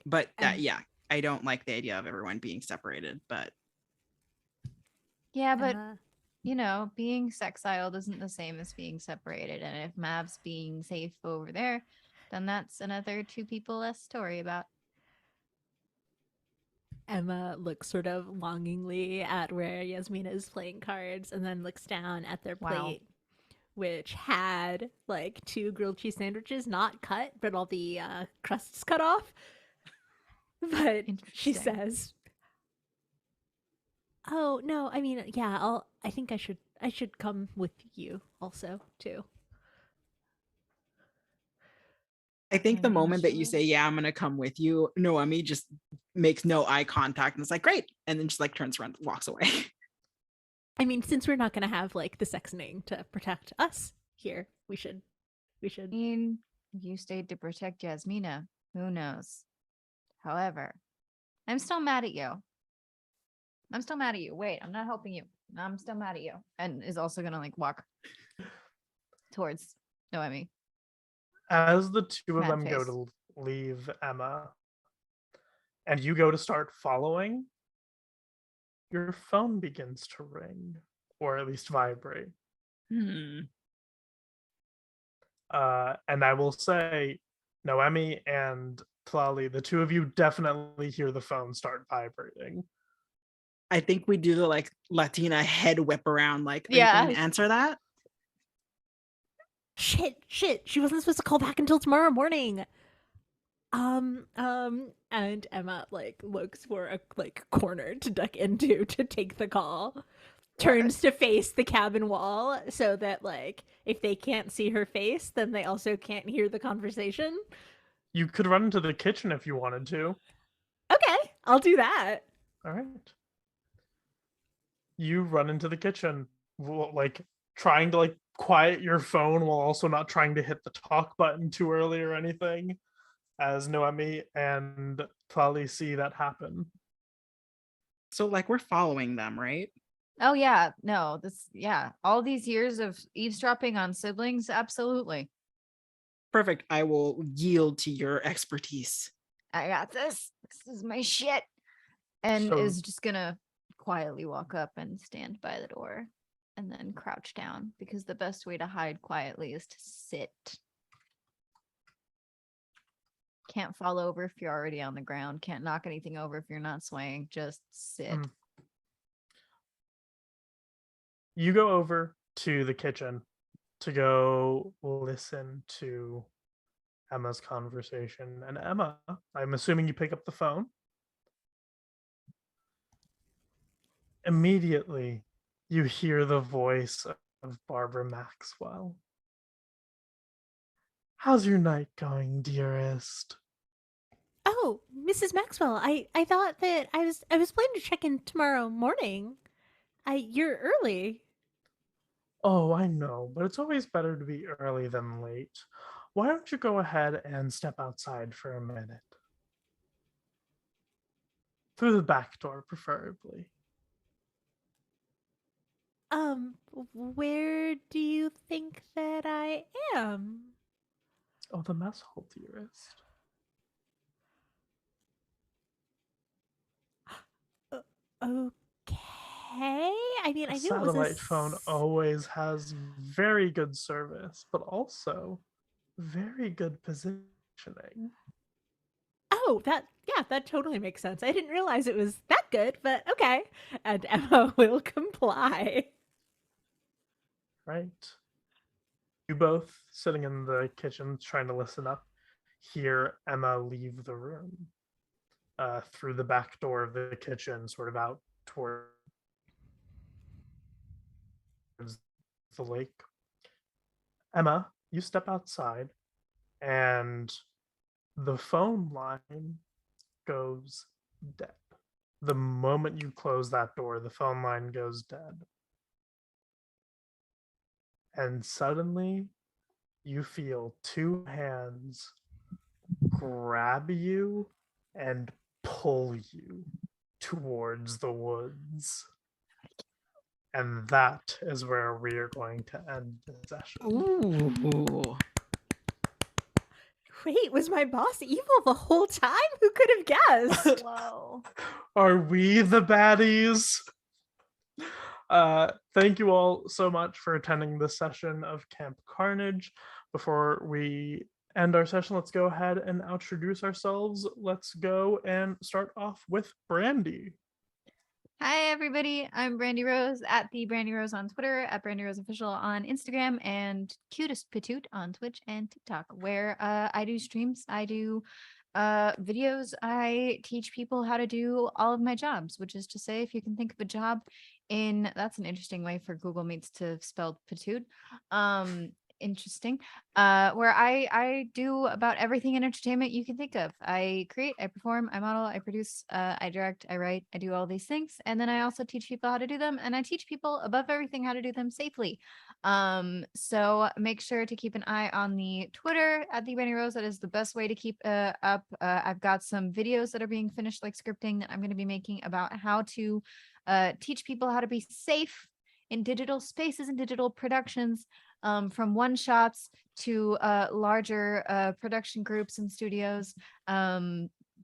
But yeah, I don't like the idea of everyone being separated, but. Yeah, but Emma, being sexiled isn't the same as being separated. And if Mav's being safe over there, then that's another two people less to worry about. Emma looks sort of longingly at where Yasmina is playing cards and then looks down at their Wow. plate, which had like 2 grilled cheese sandwiches, not cut, but all the crusts cut off. But she Interesting. says, "Oh no, I mean, yeah, I think I should come with you also too." I think the And moment that you sure. say, yeah, I'm going to come with you, Noemi just makes no eye contact and it's like, great. And then just like turns around, walks away. I mean, since we're not going to have like the sexing to protect us here, we should. I mean, if you stayed to protect Yasmina, who knows? However, I'm still mad at you. Wait, I'm not helping you. I'm still mad at you. And is also gonna like walk towards Noemi. As the two of Mad them go face. to leave Emma, and you go to start following, your phone begins to ring, or at least vibrate. And I will say, Noemi and Tlalli, the two of you definitely hear the phone start vibrating. I think we do the like Latina head whip around, like, are you Yeah. going to answer that? Shit, she wasn't supposed to call back until tomorrow morning. And Emma like looks for a like corner to duck into to take the call. turns to face the cabin wall so that like if they can't see her face, then they also can't hear the conversation. You could run into the kitchen if you wanted to. Okay, I'll do that. All right. You run into the kitchen, like trying to like quiet your phone while also not trying to hit the talk button too early or anything, as Noemi and Tlalli see that happen. So like we're following them, right? Oh yeah, no, all these years of eavesdropping on siblings, absolutely. Perfect. I will yield to your expertise. I got this. This is my shit. And So- is just gonna quietly walk up and stand by the door and then crouch down because the best way to hide quietly is to sit. Can't fall over if you're already on the ground. Can't knock anything over if you're not swaying. Just sit. Mm. You go over to the kitchen to go listen to Emma's conversation. And Emma, I'm assuming you pick up the phone. Immediately, you hear the voice of Barbara Maxwell. How's your night going, dearest? Oh, Mrs. Maxwell, I thought that I was planning to check in tomorrow morning. You're early. Oh, I know, but it's always better to be early than late. Why don't you go ahead and step outside for a minute? Through the back door, preferably. Where do you think that I am? Oh, the mess hall, dearest. Okay. I mean, A I knew it was a satellite phone always has very good service, but also very good positioning. Oh, that totally makes sense. I didn't realize it was that good, but okay. And Emma will comply. Right? You both sitting in the kitchen trying to listen up, hear Emma leave the room through the back door of the kitchen, sort of out towards the lake. Emma, you step outside, and the phone line goes dead. The moment you close that door, the phone line goes dead. And suddenly, you feel two hands grab you and pull you towards the woods. And that is where we are going to end the session. Ooh. Wait, was my boss evil the whole time? Who could have guessed? Whoa. Are we the baddies? Thank you all so much for attending this session of Camp Carnage. Before we end our session, let's go ahead and introduce ourselves. Let's go and start off with Brandy. Hi everybody, I'm Brandy Rose at the Brandy Rose on Twitter, at Brandy Rose Official on Instagram, and Cutest Patoot on Twitch and TikTok, where I do streams, I do videos, I teach people how to do all of my jobs, which is to say, if you can think of a job that's an interesting way for Google Meets to spell Patoot. Interesting. Where I do about everything in entertainment you can think of. I create, I perform, I model, I produce, I direct, I write, I do all these things, and then I also teach people how to do them, and I teach people above everything how to do them safely. So make sure to keep an eye on the Twitter at the Brandy Rose. That is the best way to keep up. I've got some videos that are being finished, like scripting, that I'm going to be making about how to teach people how to be safe in digital spaces and digital productions. From one shots to larger production groups and studios.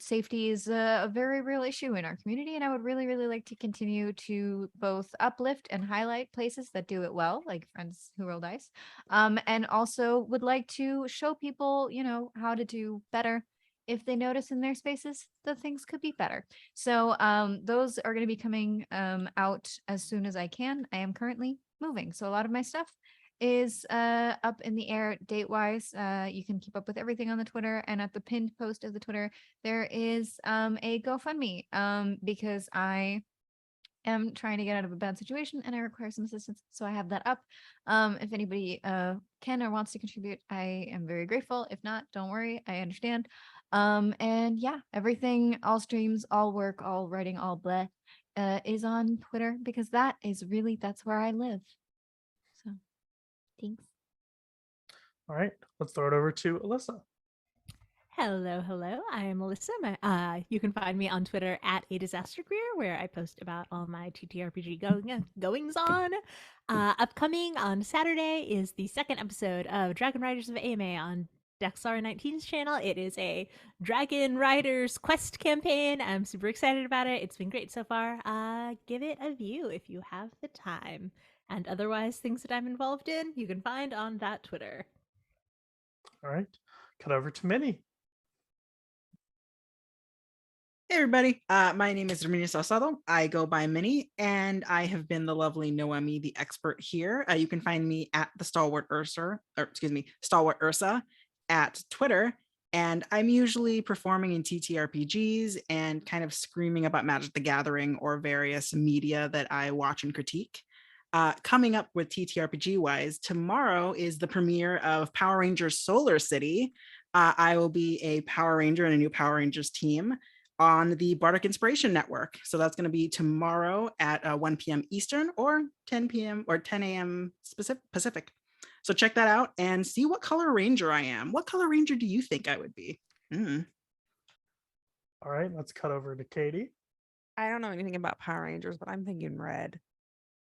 Safety is a very real issue in our community, and I would really, really like to continue to both uplift and highlight places that do it well, like Friends Who Roll Dice, and also would like to show people, how to do better if they notice in their spaces that things could be better. So those are going to be coming out as soon as I can. I am currently moving, so a lot of my stuff is up in the air date wise. You can keep up with everything on the Twitter, and at the pinned post of the Twitter there is a GoFundMe because I am trying to get out of a bad situation and I require some assistance. So I have that up. If anybody can or wants to contribute, I am very grateful. If not, don't worry. I understand. And yeah, everything, all streams, all work, all writing, all bleh, is on Twitter because that's where I live. So thanks. All right, let's throw it over to Alyssa. Hello, hello. I am Alyssa. You can find me on Twitter at A Disaster Queer, where I post about all my TTRPG goings on. Upcoming on Saturday is the second episode of Dragon Riders of AMA on Dexar 19's channel. It is a Dragon Riders quest campaign. I'm super excited about it. It's been great so far. Give it a view if you have the time. And otherwise, things that I'm involved in, you can find on that Twitter. All right, cut over to Minnie. Hey everybody, my name is Noemi Villanueva. I go by Minnie, and I have been the lovely Noemi, the expert here. You can find me at the Stalwart Ursa at Twitter, and I'm usually performing in TTRPGs and kind of screaming about Magic the Gathering or various media that I watch and critique. Coming up with TTRPG wise, tomorrow is the premiere of Power Rangers Solar City. I will be a Power Ranger in a new Power Rangers team on the Bardic Inspiration Network. So that's going to be tomorrow at 1 p.m. Eastern or 10 p.m. or 10 a.m. Pacific. So check that out and see what color ranger I am. What color ranger do you think I would be? All right, let's cut over to Katy. I don't know anything about Power Rangers, but I'm thinking red.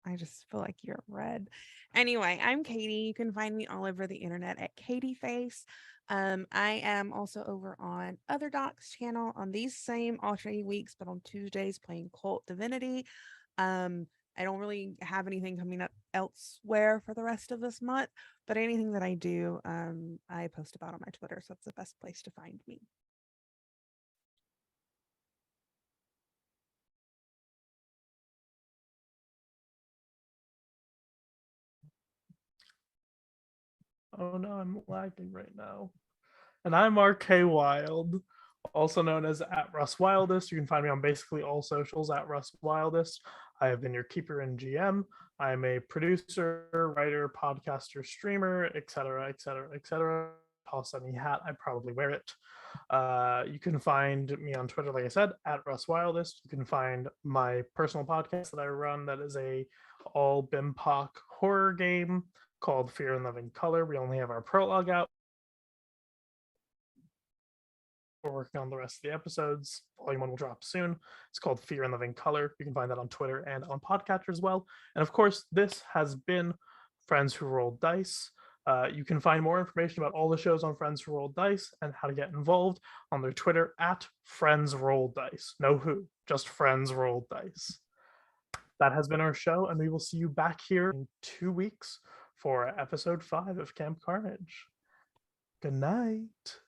I just feel like you're red. Anyway, I'm Katy. You can find me all over the internet at Katyface. I am also over on Other Doc's channel on these same alternate weeks, but on Tuesdays playing Cult Divinity. I don't really have anything coming up elsewhere for the rest of this month, but anything that I do, I post about on my Twitter, so that's the best place to find me. Oh no, I'm lagging right now. And I'm RK Wilde, also known as at Russ Wildest. You can find me on basically all socials at Russ Wildest. I have been your keeper and GM. I'm a producer, writer, podcaster, streamer, etc., etc., etc. Toss any hat, I probably wear it. You can find me on Twitter, like I said, at Russ Wildest. You can find my personal podcast that I run that is a all BIMPOC horror game called Fear and Living Color. We only have our prologue out. We're working on the rest of the episodes. Volume 1 will drop soon. It's called Fear and Living Color. You can find that on Twitter and on Podcatcher as well. And of course, this has been Friends Who Rolled Dice. You can find more information about all the shows on Friends Who Rolled Dice and how to get involved on their Twitter at Friends Roll Dice. No who, just Friends Rolled Dice. That has been our show, and we will see you back here in 2 weeks for episode 5 of Camp Carnage. Good night.